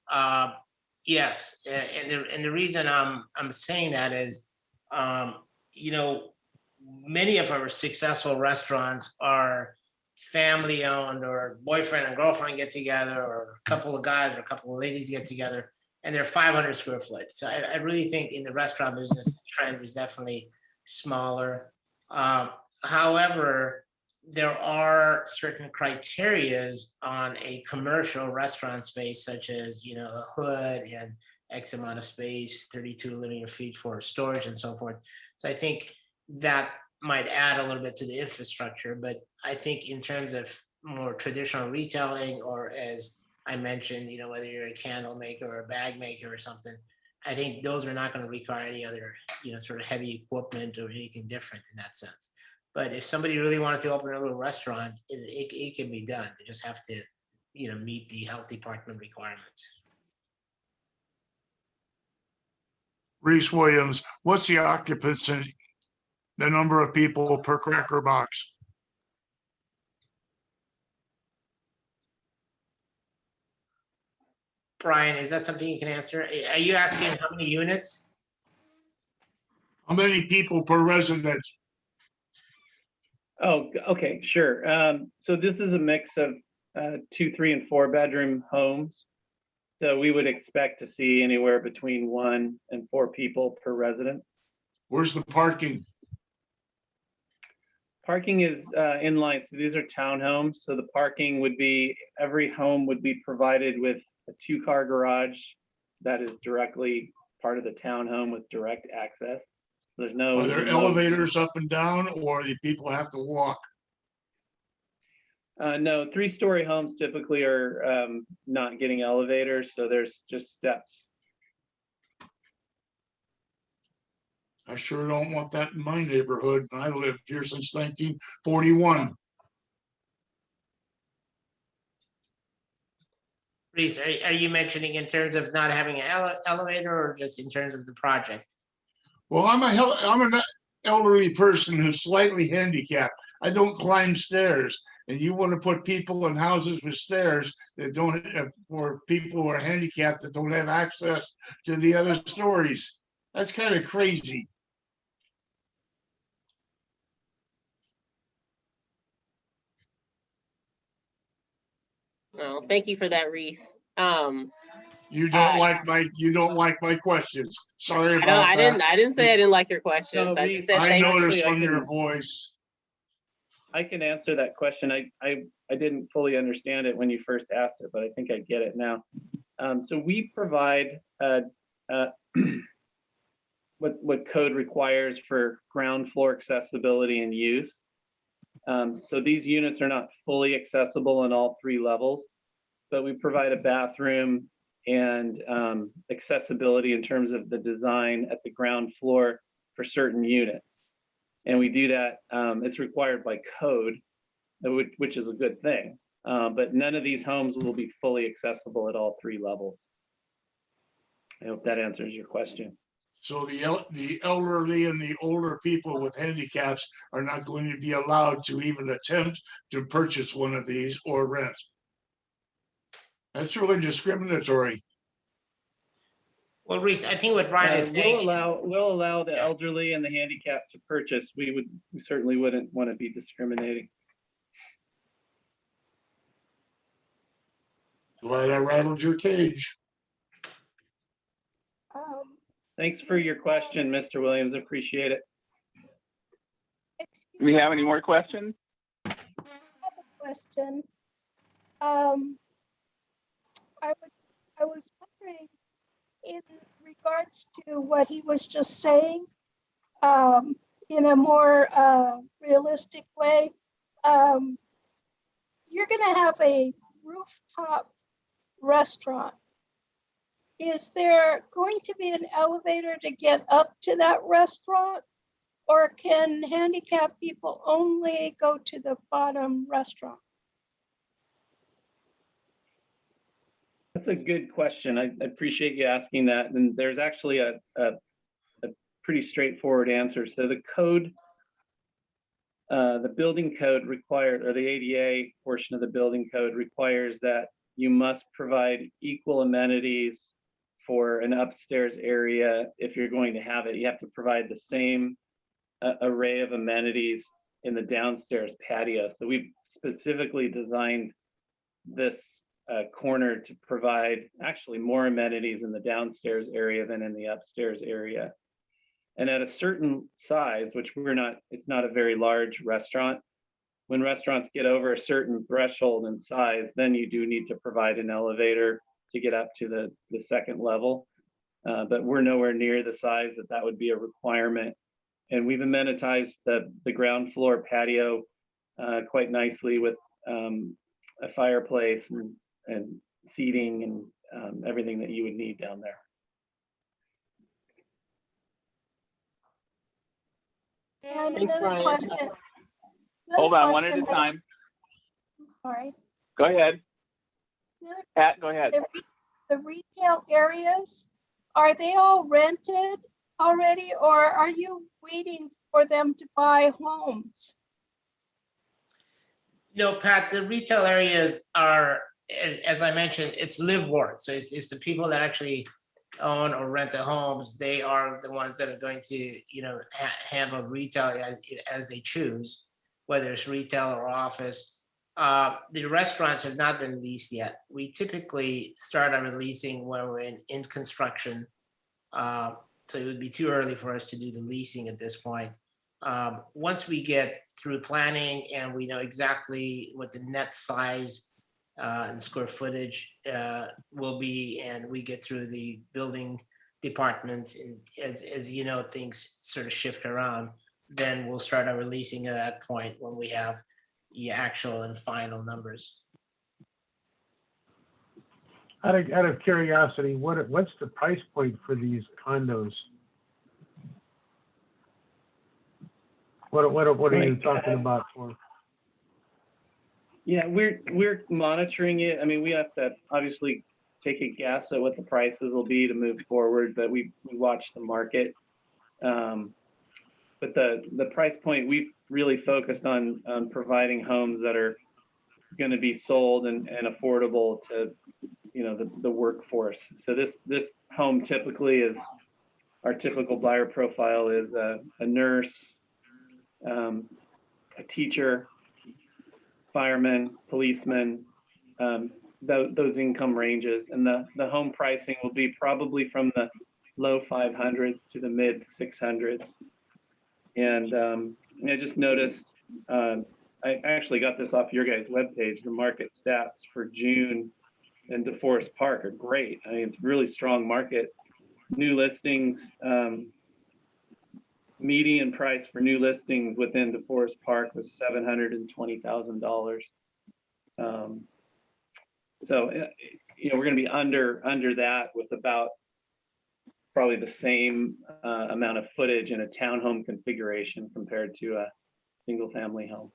Yes, and the reason I'm saying that is, many of our successful restaurants are family owned, or boyfriend and girlfriend get together, or a couple of guys or a couple of ladies get together, and they're 500 square foot. So I really think in the restaurant business, the trend is definitely smaller. However, there are certain criterias on a commercial restaurant space, such as, you know, a hood and X amount of space, 32 linear feet for storage and so forth. So I think that might add a little bit to the infrastructure, but I think in terms of more traditional retailing, or as I mentioned, you know, whether you're a candle maker or a bag maker or something, I think those are not going to require any other, you know, sort of heavy equipment or anything different in that sense. But if somebody really wanted to open a little restaurant, it can be done. They just have to, you know, meet the health department requirements. Reese Williams, what's the occupancy, the number of people per cracker box? Brian, is that something you can answer? Are you asking how many units? How many people per resident? Oh, okay, sure. So this is a mix of 2, 3, and 4 bedroom homes. So we would expect to see anywhere between 1 and 4 people per residence. Where's the parking? Parking is in line. So these are townhomes. So the parking would be, every home would be provided with a 2-car garage that is directly part of the townhome with direct access. There's no. Are there elevators up and down, or do people have to walk? No, 3-story homes typically are not getting elevators, so there's just steps. I sure don't want that in my neighborhood. I lived here since 1941. Reese, are you mentioning in terms of not having an elevator, or just in terms of the project? Well, I'm an elderly person who's slightly handicapped. I don't climb stairs. And you want to put people in houses with stairs that don't have, or people who are handicapped that don't have access to the other stories. That's kind of crazy. Oh, thank you for that, Reese. You don't like my questions. Sorry about I that. I didn't say I didn't like your questions. No, I Reese, just said I thank you. noticed I from your can- voice. I can answer that question. I didn't fully understand it when you first asked it, but I think I get it now. So we provide what code requires for ground floor accessibility and use. So these units are not fully accessible in all 3 levels, but we provide a bathroom and accessibility in terms of the design at the ground floor for certain units. And we do that, it's required by code, which is a good thing. But none of these homes will be fully accessible at all 3 levels. I hope that answers your question. So the elderly and the older people with handicaps are not going to be allowed to even attempt to purchase one of these or rent. That's really discriminatory. Well, Reese, I think what Brian is saying. We'll allow the elderly and the handicapped to purchase. We certainly wouldn't want to be discriminating. Glad I rattled your cage. Thanks for your question, Mr. Williams. Appreciate it. Do we have any more questions? I have a question. I was wondering, in regards to what he was just saying, in a more realistic way, you're going to have a rooftop restaurant. Is there going to be an elevator to get up to that restaurant, or can handicapped people only go to the bottom restaurant? That's a good question. I appreciate you asking that. And there's actually a pretty straightforward answer. So the code, the building code required, or the ADA portion of the building code requires that you must provide equal amenities for an upstairs area. If you're going to have it, you have to provide the same array of amenities in the downstairs patio. So we've specifically designed this corner to provide actually more amenities in the downstairs area than in the upstairs area. And at a certain size, which it's not a very large restaurant, when restaurants get over a certain threshold in size, then you do need to provide an elevator to get up to the second level. But we're nowhere near the size that would be a requirement. And we've amenitized the ground floor patio quite nicely with a fireplace and seating and everything that you would need down there. And Thanks, another Brian. question. Hold another on, one at a question. time. I'm sorry. Go ahead. Another Pat, go ahead. The retail areas, are they all rented already, or are you waiting for them to buy homes? No, Pat, the retail areas are, as I mentioned, it's live work. So it's the people that actually own or rent the homes. They are the ones that are going to, handle retail as they choose, whether it's retail or office. The restaurants have not been leased yet. We typically start our leasing when we're in construction. So it would be too early for us to do the leasing at this point. Once we get through planning and we know exactly what the net size and square footage will be, and we get through the building department, and as you know, things sort of shift around, then we'll start our leasing at that point when we have the actual and final numbers. Out of curiosity, what's the price point for these condos? What are you talking about for? Yeah, we're monitoring it. I mean, we have to obviously take a guess at what the prices will be to move forward, but we watch the market. But the price point, we've really focused on providing homes that are going to be sold and affordable to, the workforce. So this home typically is, our typical buyer profile is a nurse, a teacher, fireman, policeman, those income ranges. And the home pricing will be probably from the low 500s to the mid 600s. And I just noticed, I actually got this off your guys' webpage, the market stats for June in DeForest Park are great. I mean, it's really strong market. New listings, median price for new listings within DeForest Park was $720,000. So, we're going to be under that with about probably the same amount of footage in a townhome configuration compared to a single family home.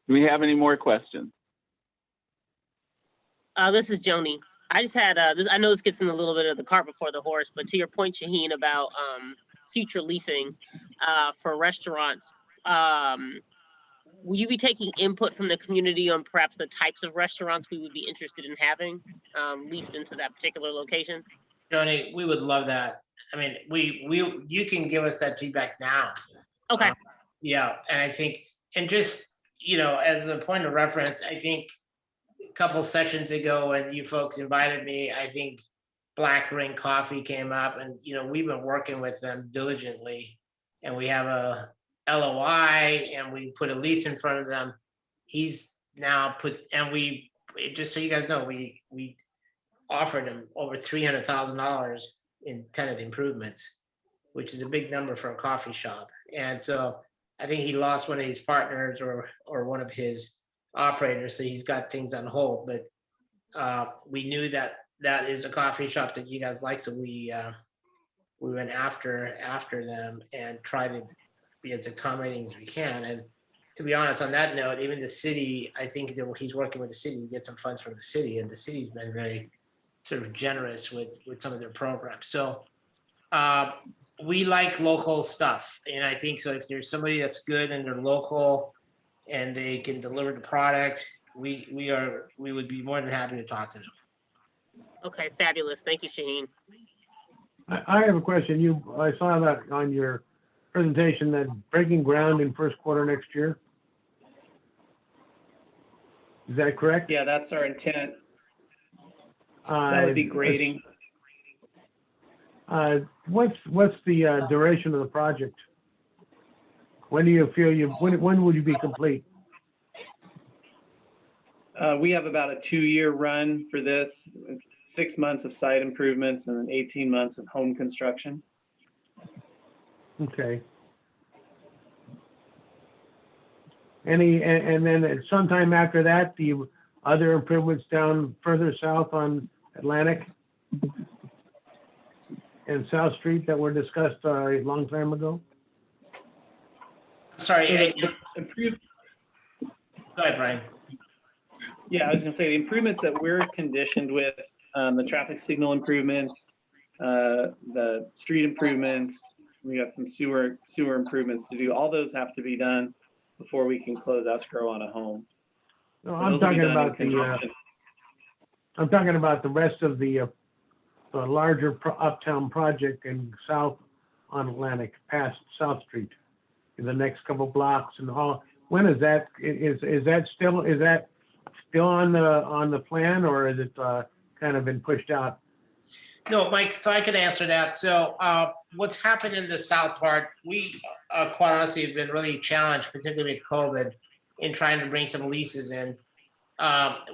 Do we have any more questions? This is Joni. I just had this. I know this gets in a little bit of the cart before the horse, but to your point, Shaheen, about future leasing for restaurants, will you be taking input from the community on perhaps the types of restaurants we would be interested in having leased into that particular location? Joni, we would love that. I mean, you can give us that feedback now. Okay. Yeah, and I think, and just, as a point of reference, I think a couple sessions ago when you folks invited me, I think Black Ring Coffee came up, and we've been working with them diligently, and we have a LOI and we put a lease in front of them. He's now we, just so you guys know, we offered him over $300,000 in tenant improvements, which is a big number for a coffee shop. And so I think he lost one of his partners or one of his operators, so he's got things on hold. But we knew that is a coffee shop that you guys like, so we went after them and tried to be as accommodating as we can. And to be honest, on that note, even the city, I think that he's working with the city to get some funds from the city, and the city's been very sort of generous with some of their programs. So we like local stuff, and I think so if there's somebody that's good and they're local and they can deliver the product, we would be more than happy to talk to them. Okay, fabulous. Thank you, Shaheen. I have a question. I saw that on your presentation, that breaking ground in first quarter next year. Is that correct? Yeah, that's our intent. That would be grading. What's the duration of the project? When do you feel when would you be complete? We have about a 2-year run for this, 6 months of site improvements and then 18 months of home construction. Okay. And then sometime after that, the other improvements down further south on Atlantic and South Street that were discussed a long time ago? Sorry, So I- the go ahead, Brian. Yeah, I was gonna say the improvements that we're conditioned with, the traffic signal improvements, the street improvements, we got some sewer improvements to do. All those have to be done before we can close escrow on a home. No, So I'm those will be talking done in about conjunction. I'm talking about the rest of the larger uptown project in south on Atlantic, past South Street, in the next couple blocks and all. When is that? Is that still on the plan, or is it kind of been pushed out? No, Mike, so I can answer that. So what's happened in the south part, we quite honestly have been really challenged, particularly with COVID, in trying to bring some leases in.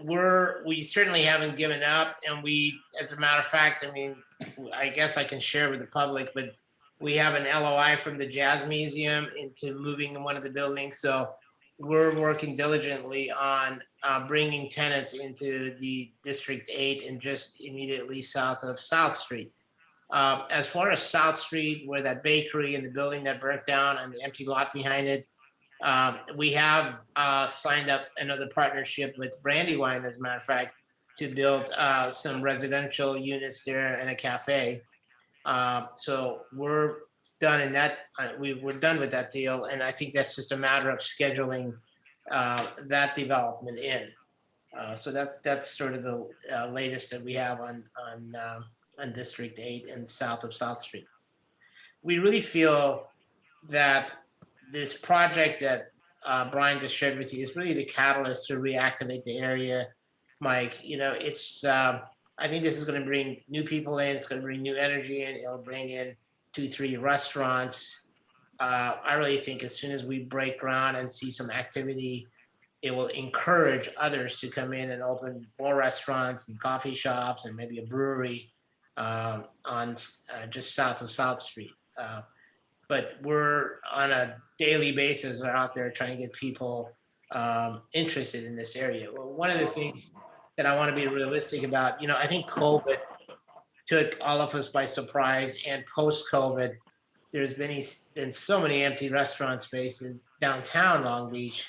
We certainly haven't given up, and we, as a matter of fact, I mean, I guess I can share with the public, but we have an LOI from the Jazz Museum into moving one of the buildings. So we're working diligently on bringing tenants into the District 8 and just immediately south of South Street. As far as South Street, where that bakery and the building that burnt down and the empty lot behind it, we have signed up another partnership with Brandywine, as a matter of fact, to build some residential units there and a cafe. So we're done in that. We're done with that deal, and I think that's just a matter of scheduling that development in. So that's sort of the latest that we have on District 8 and south of South Street. We really feel that this project that Brian just shared with you is really the catalyst to reactivate the area, Mike. You know, it's I think this is going to bring new people in. It's going to bring new energy in. It'll bring in 2-3 restaurants. I really think as soon as we break ground and see some activity, it will encourage others to come in and open more restaurants and coffee shops and maybe a brewery on just south of South Street. But we're on a daily basis, we're out there trying to get people interested in this area. Well, one of the things that I want to be realistic about, you know, I think COVID took all of us by surprise, and post-COVID, there's been so many empty restaurant spaces downtown Long Beach,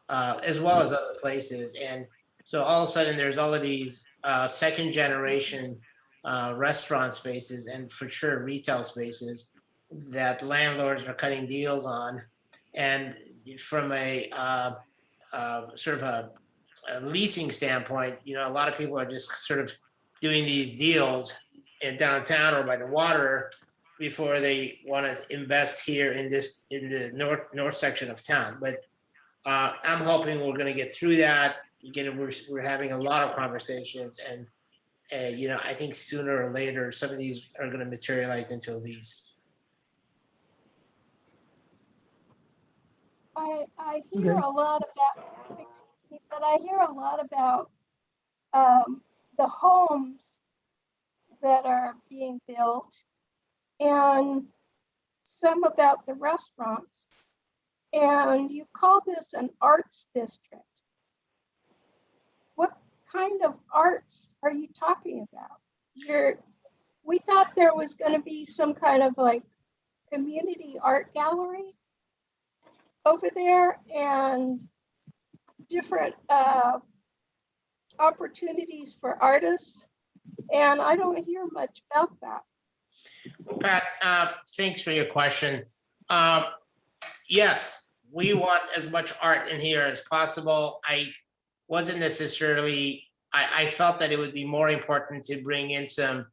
as well as other places. And so all of a sudden there's all of these second generation restaurant spaces, and for sure retail spaces, that landlords are cutting deals on. And from a sort of a leasing standpoint, you know, a lot of people are just sort of doing these deals in downtown or by the water before they want to invest here in the north section of town. But I'm hoping we're going to get through that. Again, we're having a lot of conversations, and you know, I think sooner or later some of these are going to materialize into a lease. I hear a lot about, but I hear a lot about the homes that are being built, and some about the restaurants. And you call this an arts district. What kind of arts are you talking about? We thought there was going to be some kind of like community art gallery over there, and different opportunities for artists. And I don't hear much about that. Well, Pat, thanks for your question. Yes, we want as much art in here as possible. I wasn't necessarily, I felt that it would be more important to bring in some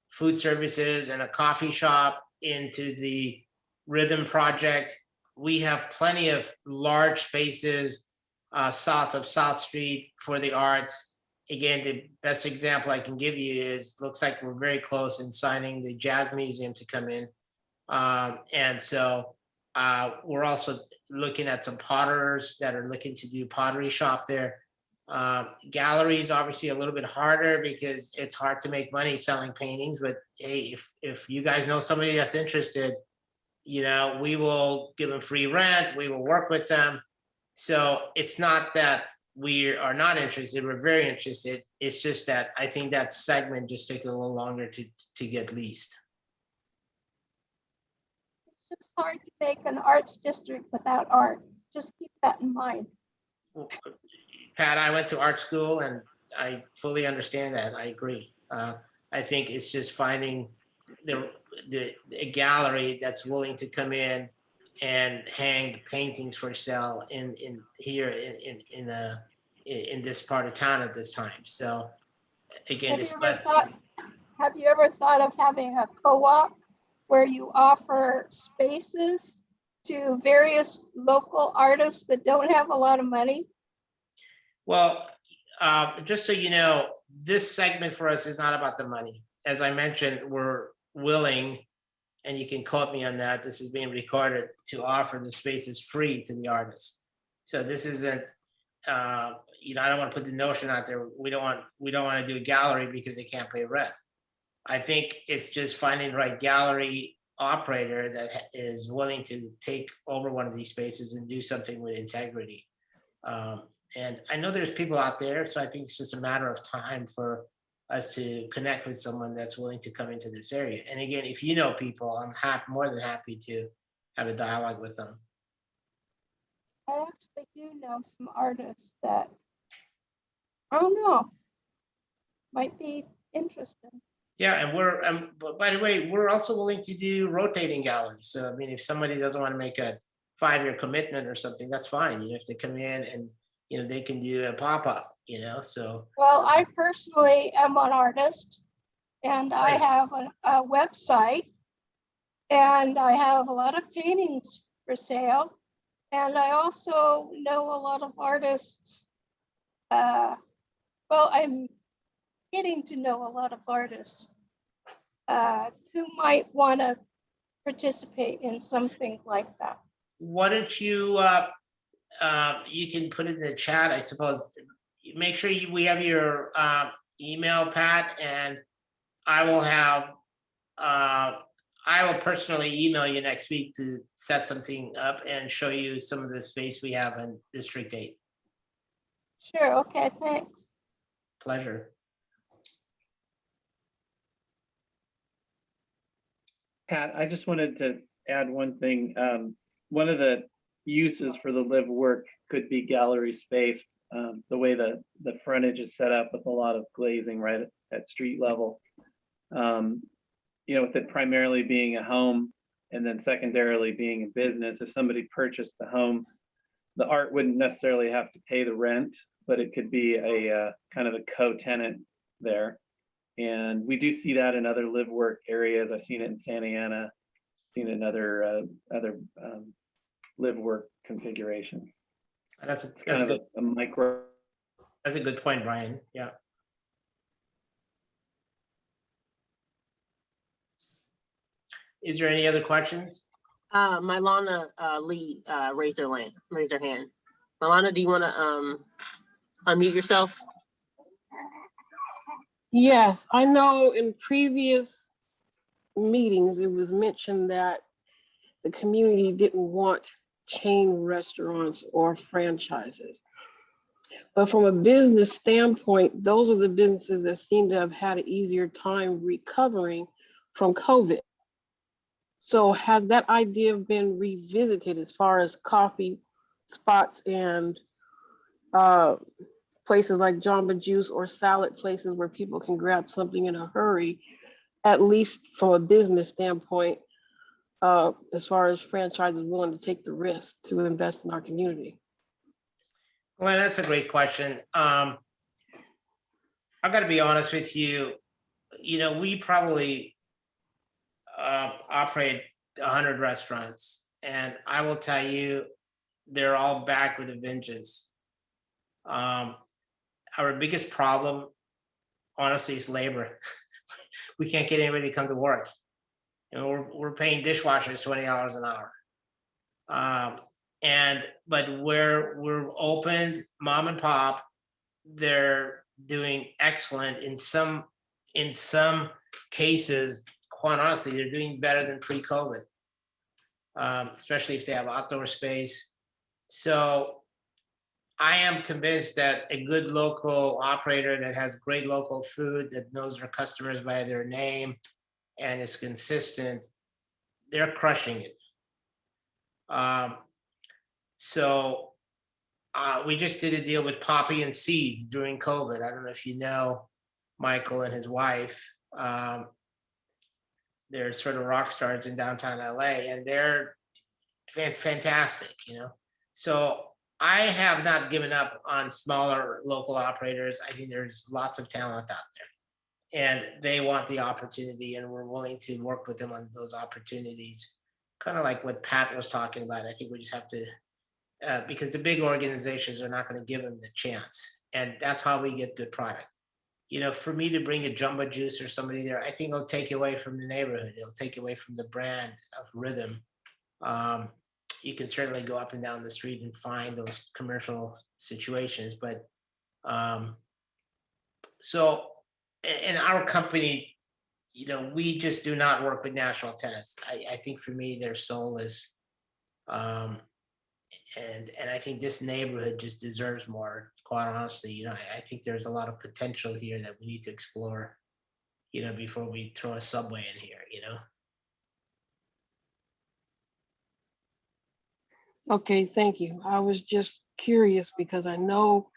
food services and a coffee shop into the Rhythm project. We have plenty of large spaces south of South Street for the arts. again, the best example I can give you is, looks like we're very close in signing the Jazz Museum to come in. And so we're also looking at some potters that are looking to do pottery shop there. Galleries obviously a little bit harder because it's hard to make money selling paintings, but hey, if you guys know somebody that's interested, you know, we will give them free rent, we will work with them. So it's not that we are not interested, we're very interested. It's just that I think that segment just takes a little longer to get leased. It's just hard to make an arts district without art. Just keep that in mind. Pat, I went to art school and I fully understand that. I agree. I think it's just finding a gallery that's willing to come in and hang paintings for sale in this part of town at this time. So again, Have you ever thought of having a co-op where you offer spaces to various local artists that don't have a lot of money? Well, just so you know, this segment for us is not about the money. As I mentioned, we're willing, and you can quote me on that, this is being recorded, to offer the spaces free to the artists. So this isn't, you know, I don't want to put the notion out there, we don't want to do a gallery because they can't pay rent. I think it's just finding the right gallery operator that is willing to take over one of these spaces and do something with integrity. And I know there's people out there, so I think it's just a matter of time for us to connect with someone that's willing to come into this area. And again, if you know people, I'm more than happy to have a dialogue with them. I actually do know some artists that, I don't know, might be interested. Yeah, and but by the way, we're also willing to do rotating galleries. So I mean, if somebody doesn't want to make a 5-year commitment or something, that's fine. You know, if they come in and, you know, they can do a pop-up, you know, so. Well, I personally am an artist and I Nice. have a website and I have a lot of paintings for sale. And I also know a lot of artists. Well, I'm getting to know a lot of artists who might want to participate in something like that. Why don't you, you can put it in the chat, I suppose. Make sure we have your email, Pat, and I will personally email you next week to set something up and show you some of the space we have in District 8. Sure, okay, thanks. Pleasure. Pat, I just wanted to add one thing. One of the uses for the live work could be gallery space. The way the frontage is set up with a lot of glazing right at street level. You know, with it primarily being a home and then secondarily being a business, if somebody purchased the home, the art wouldn't necessarily have to pay the rent, but it could be a kind of a co-tenant there. And we do see that in other live work areas. I've seen it in Santa Ana, seen it in other live work configurations. That's kind of good. a micro. That's a good point, Brian. Yeah. Is there any other questions? Milana Lee raised her hand. Milana, do you want to unmute yourself? Yes, I know in previous meetings, it was mentioned that the community didn't want chain restaurants or franchises. But from a business standpoint, those are the businesses that seem to have had an easier time recovering from COVID. So has that idea been revisited as far as coffee spots and places like Jamba Juice or salad places where people can grab something in a hurry, at least from a business standpoint, as far as franchises willing to take the risk to invest in our community? Well, that's a great question. I've got to be honest with you. You know, we probably operate 100 restaurants, and I will tell you, they're all back with a vengeance. our biggest problem, honestly, is labor. We can't get anybody to come to work. And we're paying dishwashers $20 an hour. But where we're opened, mom and pop, they're doing excellent. In some cases, quite honestly, they're doing better than pre-COVID, especially if they have outdoor space. So I am convinced that a good local operator that has great local food, that knows their customers by their name and is consistent, they're crushing it. So we just did a deal with Poppy and Seeds during COVID. I don't know if you know Michael and his wife. They're sort of rock stars in downtown LA, and they're fantastic, you know. So I have not given up on smaller local operators. I think there's lots of talent out there, and they want the opportunity, and we're willing to work with them on those opportunities. Kind of like what Pat was talking about. I think we just have to, because the big organizations are not going to give them the chance, and that's how we get good product. You know, for me to bring a Jumbo Juice or somebody there, I think it'll take away from the neighborhood. It'll take away from the brand of Rhythm. You can certainly go up and down the street and find those commercial situations, but so in our company, you know, we just do not work with national tenants. I think for me, they're soulless. And I think this neighborhood just deserves more, quite honestly. You know, I think there's a lot of potential here that we need to explore, you know, before we throw a subway in here, you know. Okay, thank you. I was just curious because I know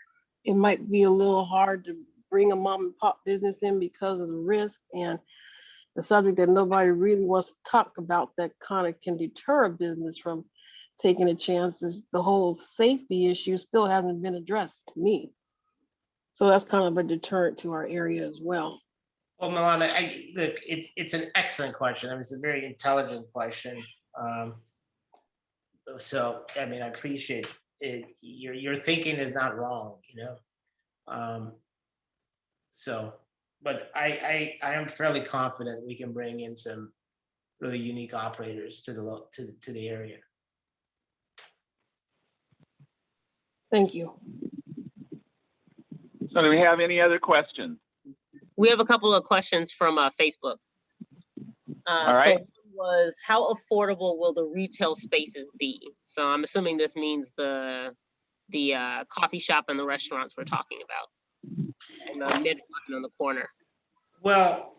it might be a little hard to bring a mom and pop business in because of the risk and the subject that nobody really wants to talk about that kind of can deter a business from taking a chance is the whole safety issue still hasn't been addressed to me. So that's kind of a deterrent to our area as well. Well, Milana, look, it's an excellent question. I mean, it's a very intelligent question. So, I mean, I appreciate it. Your thinking is not wrong, you know. So, but I am fairly confident we can bring in some really unique operators to the area. Thank you. So do we have any other questions? We have a couple of questions from Facebook. All right. So was how affordable will the retail spaces be? So I'm assuming this means the coffee shop and the restaurants we're talking about, and the mid-market on the corner. Well,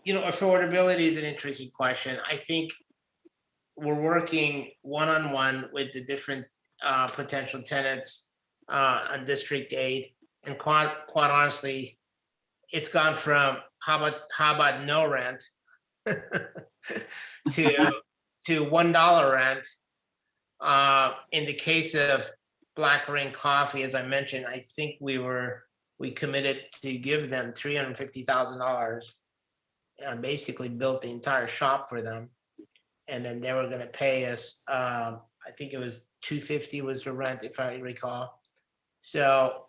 you know, affordability is an interesting question. I think we're working one-on-one with the different potential tenants on District 8, and quite honestly, it's gone from how about no rent to $1 rent. In the case of Black Ring Coffee, as I mentioned, I think we committed to give them $350,000 and basically built the entire shop for them. And then they were going to pay us, I think it was $250 was the rent, if I recall. So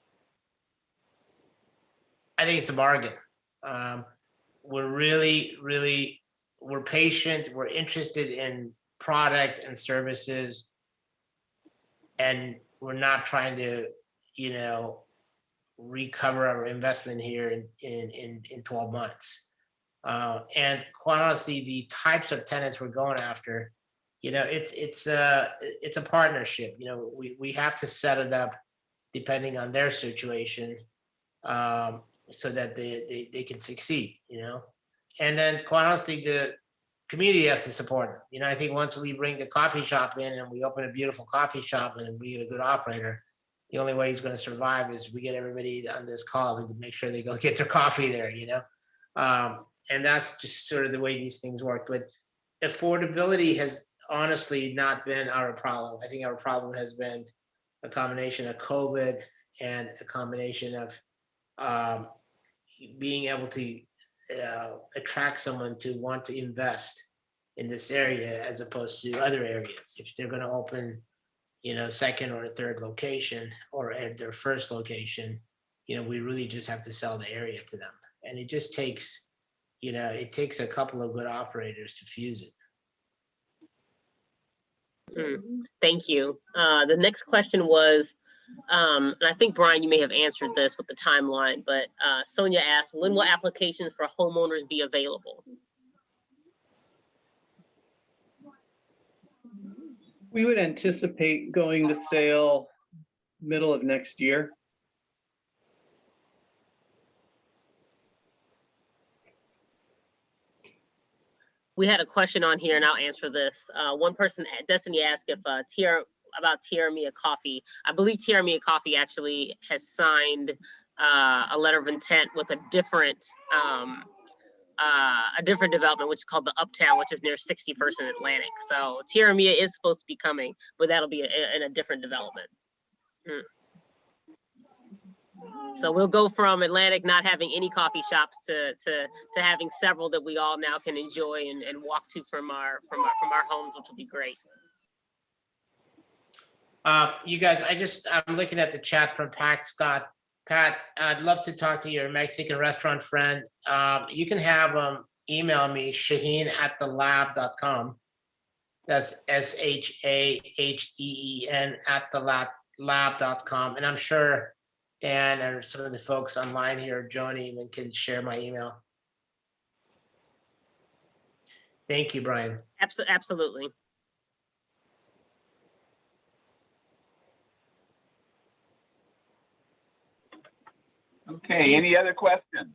I think it's a bargain. We're we're patient. We're interested in product and services, and we're not trying to, you know, recover our investment here in 12 months. And quite honestly, the types of tenants we're going after, you know, it's a partnership. You know, we have to set it up depending on their situation, so that they can succeed, you know. And then quite honestly, the community has to support them. You know, I think once we bring the coffee shop in and we open a beautiful coffee shop and we get a good operator, the only way he's going to survive is we get everybody on this call and make sure they go get their coffee there, you know. And that's just sort of the way these things work. But affordability has honestly not been our problem. I think our problem has been a combination of COVID and a combination of being able to attract someone to want to invest in this area as opposed to other areas. If they're going to open, second or third location or at their first location, we really just have to sell the area to them. And it just takes, it takes a couple of good operators to fuse it. Thank you. The next question was, and I think, Brian, you may have answered this with the timeline, but Sonia asked, when will applications for homeowners be available? We would anticipate going to sale middle of next year. We had a question on here, and I'll answer this. One person, Destiny, asked if about Tierra Mia Coffee. I believe Tierra Mia Coffee actually has signed a letter of intent with a different development, which is called the Uptown, which is near 61st and Atlantic. So Tierra Mia is supposed to be coming, but that'll be in a different development. So we'll go from Atlantic not having any coffee shops to having several that we all now can enjoy and walk to from our homes, which will be great. You guys, I'm looking at the chat from Pat Scott. Pat, I'd love to talk to your Mexican restaurant friend. You can have them email me, Shaheen@thelab.com. That's SHAHEEN @thelab.com. And I'm sure Dan or some of the folks online here, Joni, even can share my email. Thank you, Brian. Absolutely. Okay, any other questions?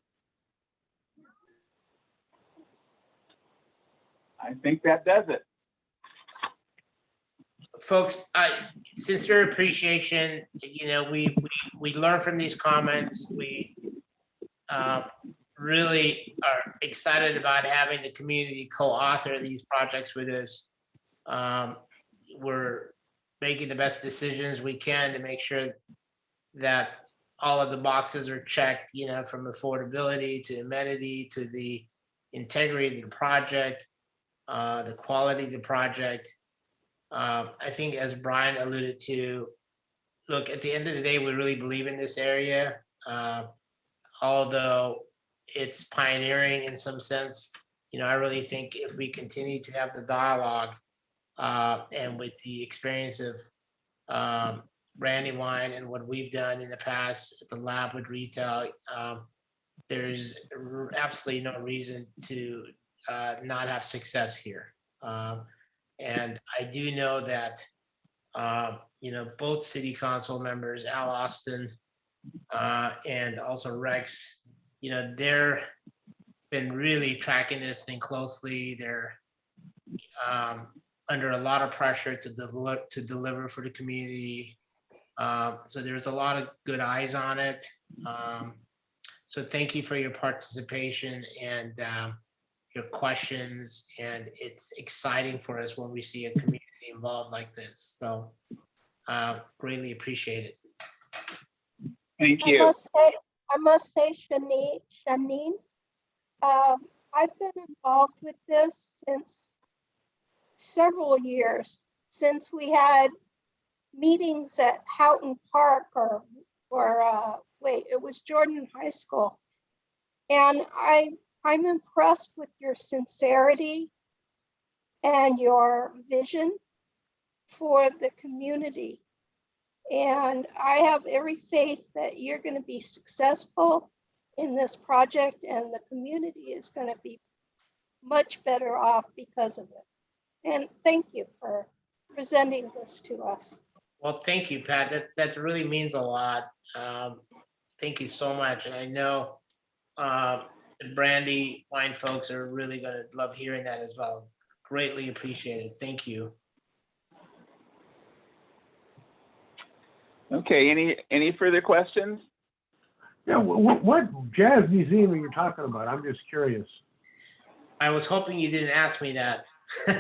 I think that does it. Folks, sincere appreciation. We learn from these comments. We really are excited about having the community co-author these projects with us. We're making the best decisions we can to make sure that all of the boxes are checked, from affordability to amenity to the integrity of the project, the quality of the project. I think, as Brian alluded to, look, at the end of the day, we really believe in this area. Although it's pioneering in some sense, I really think if we continue to have the dialogue and with the experience of Brandywine and what we've done in the past at the lab with retail, there's absolutely no reason to not have success here. And I do know that, both city council members, Al Austin and also Rex, they're been really tracking this thing closely. They're under a lot of pressure to deliver for the community. So there's a lot of good eyes on it. So thank you for your participation and your questions. And it's exciting for us when we see a community involved like this. So greatly appreciate it. Thank you. I must say, Shaheen, I've been involved with this since several years, since we had meetings at Houghton Park or it was Jordan High School. And I'm impressed with your sincerity and your vision for the community. And I have every faith that you're going to be successful in this project, and the community is going to be much better off because of it. And thank you for presenting this to us. Well, thank you, Pat. That really means a lot. Thank you so much. And I know the Brandywine folks are really going to love hearing that as well. Greatly appreciate it. Thank you. Okay, any further questions? Yeah, what jazz museum are you talking about? I'm just curious. I was hoping you didn't ask me that. Is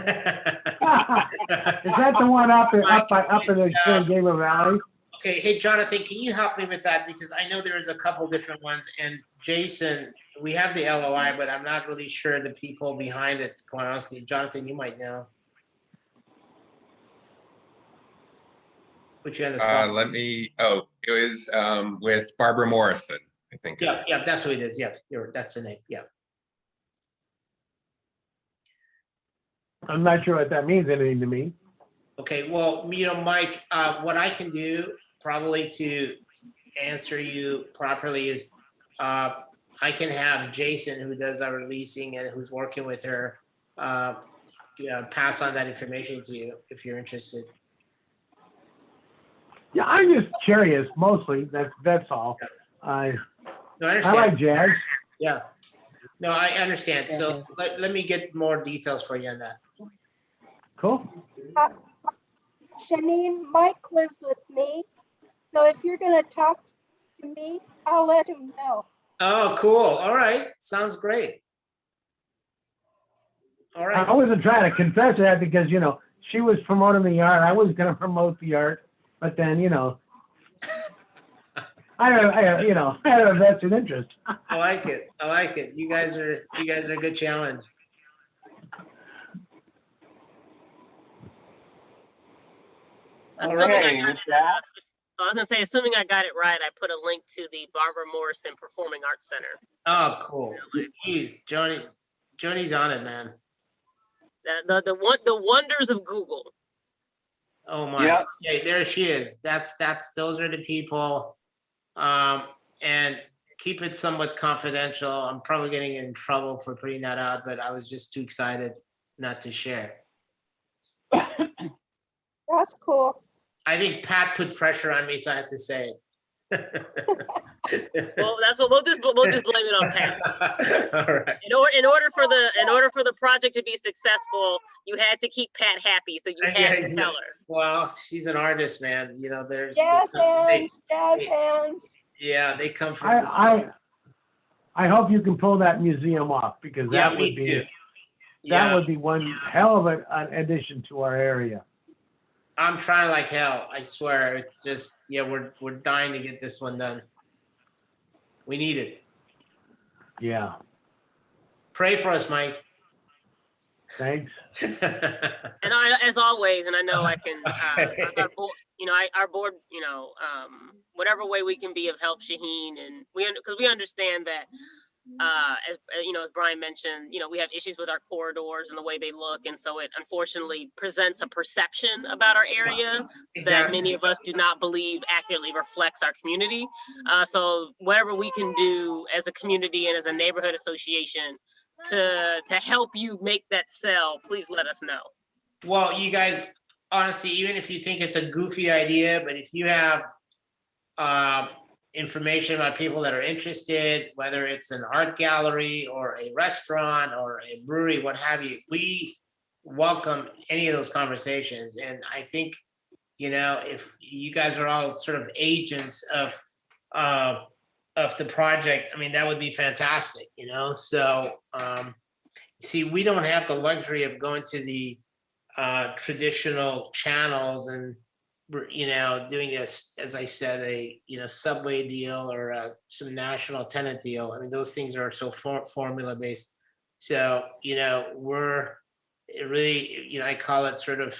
that the one up in the San Gabriel Valley? Okay, hey Jonathan, can you help me with that? Because I know there's a couple different ones, and Jason, we have the LOI, but I'm not really sure the people behind it, quite honestly. Jonathan, you might know. Put you on the spot. It was with Barbara Morrison, I think. Yeah, that's who it is. Yeah, that's the name. Yeah. I'm not sure what that means anything to me. Okay, well, Mike, what I can do probably to answer you properly is I can have Jason, who does our leasing and who's working with her, pass on that information to you if you're interested. Yeah, I'm just curious, mostly. That's all. No, I I understand. like jazz. Yeah. No, I understand. So let me get more details for you on that. Cool. Shaheen, Mike lives with me, so if you're gonna talk to me, I'll let him know. Oh, cool. All right. Sounds great. All right. I wasn't trying to confess that because, she was promoting the art. I was going to promote the art, but then, I had a vested interest. I like it. I like it. You guys are a good challenge. Assuming I was gonna say, assuming I got it right, I put a link to the Barbara Morrison Performing Arts Center. Oh, cool. Jeez, Johnny's on it, man. The wonders of Google. Oh my. Yep. Okay, there she is. Those are the people. And keep it somewhat confidential. I'm probably getting in trouble for putting that out, but I was just too excited not to share. That's cool. I think Pat put pressure on me, so I had to say it. Well, that's what we'll just blame it on Pat. All right. In order for the project to be successful, you had to keep Pat happy, so you had to tell her. Well, she's an artist, man. There's Jazz hands. Yeah, they come from. I hope you can pull that museum off because that would be that would be one hell of an addition to our area. I'm trying like hell. I swear. It's just we're dying to get this one done. We need it. Yeah. Pray for us, Mike. Thanks. And as always, and I know I can, our board, whatever way we can be of help, Shaheen, and because we understand that, as Brian mentioned, we have issues with our corridors and the way they look, and so it unfortunately presents a perception about our area that many of us do not believe accurately reflects our community. So whatever we can do as a community and as a neighborhood association to help you make that sell, please let us know. Well, you guys, honestly, even if you think it's a goofy idea, but if you have information about people that are interested, whether it's an art gallery or a restaurant or a brewery, what have you, we welcome any of those conversations. And I think, if you guys are all sort of agents of the project, I mean, that would be fantastic, So, see, we don't have the luxury of going to the traditional channels and, doing this, as I said, a subway deal or some national tenant deal. I mean, those things are so formula based. So, we're really, I call it sort of,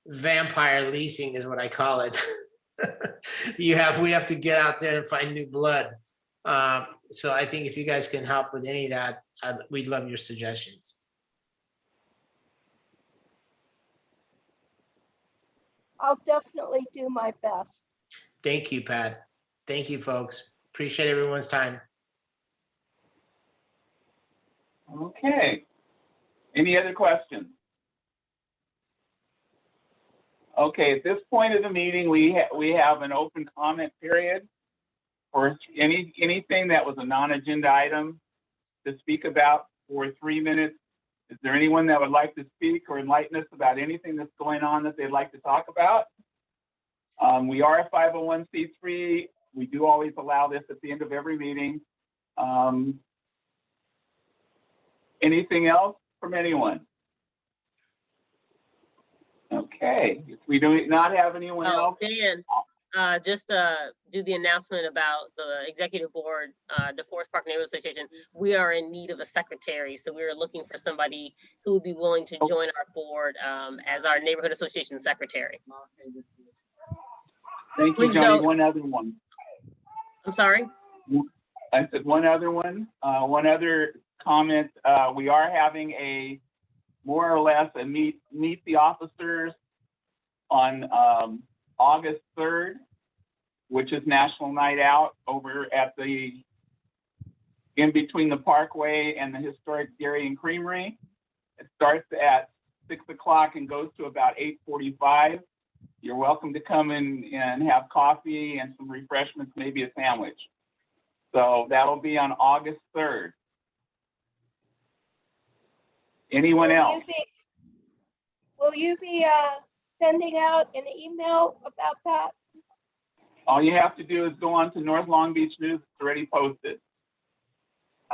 vampire leasing is what I call it. We have to get out there and find new blood. So I think if you guys can help with any of that, we'd love your suggestions. I'll definitely do my best. Thank you, Pat. Thank you, folks. Appreciate everyone's time. Okay. Any other questions? Okay, at this point of the meeting, we have an open comment period for anything that was a non-agenda item to speak about for 3 minutes. Is there anyone that would like to speak or enlighten us about anything that's going on that they'd like to talk about? We are a 501c3. We do always allow this at the end of every meeting. Anything else from anyone? Okay, if we do not have anyone else. Dan, just do the announcement about the executive board, the Forest Park Neighborhood Association. We are in need of a secretary, so we are looking for somebody who would be willing to join our board as our neighborhood association secretary. Thank you, Please Johnny. note- One other one. I'm sorry. I said one other one. One other comment. We are having a more or less a meet the officers on August 3rd, which is National Night Out over at the in between the Parkway and the historic Dairy and Creamery. It starts at 6 o'clock and goes to about 8:45. You're welcome to come in and have coffee and some refreshments, maybe a sandwich. So that'll be on August 3rd. Anyone else? Will you be sending out an email about that? All you have to do is go on to North Long Beach News. It's already posted.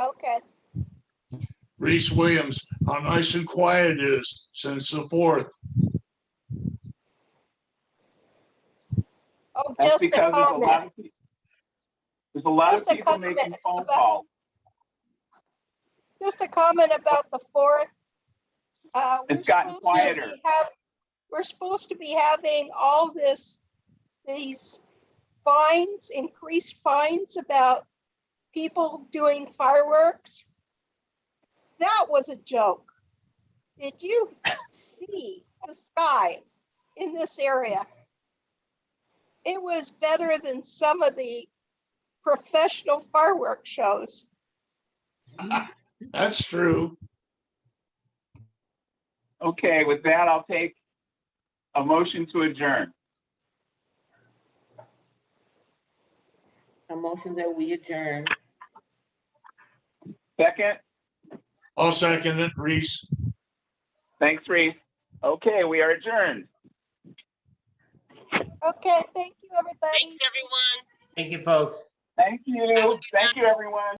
Okay. Reese Williams, how nice and quiet it is since the 4th. Oh, That's just a because there's a lot comment. of people. There's a lot Just of a people comment making phone about- calls. Just a comment about the 4th. It's gotten quieter. We're supposed to be having all these fines, increased fines about people doing fireworks. That was a joke. Did you see the sky in this area? It was better than some of the professional fireworks shows. That's true. Okay, with that, I'll take a motion to adjourn. A motion that we adjourn. Second? I'll second it, Reese. Thanks, Reese. Okay, we are adjourned. Okay, thank you, everybody. Thanks, everyone. Thank you, folks. Thank you. Thank you, everyone.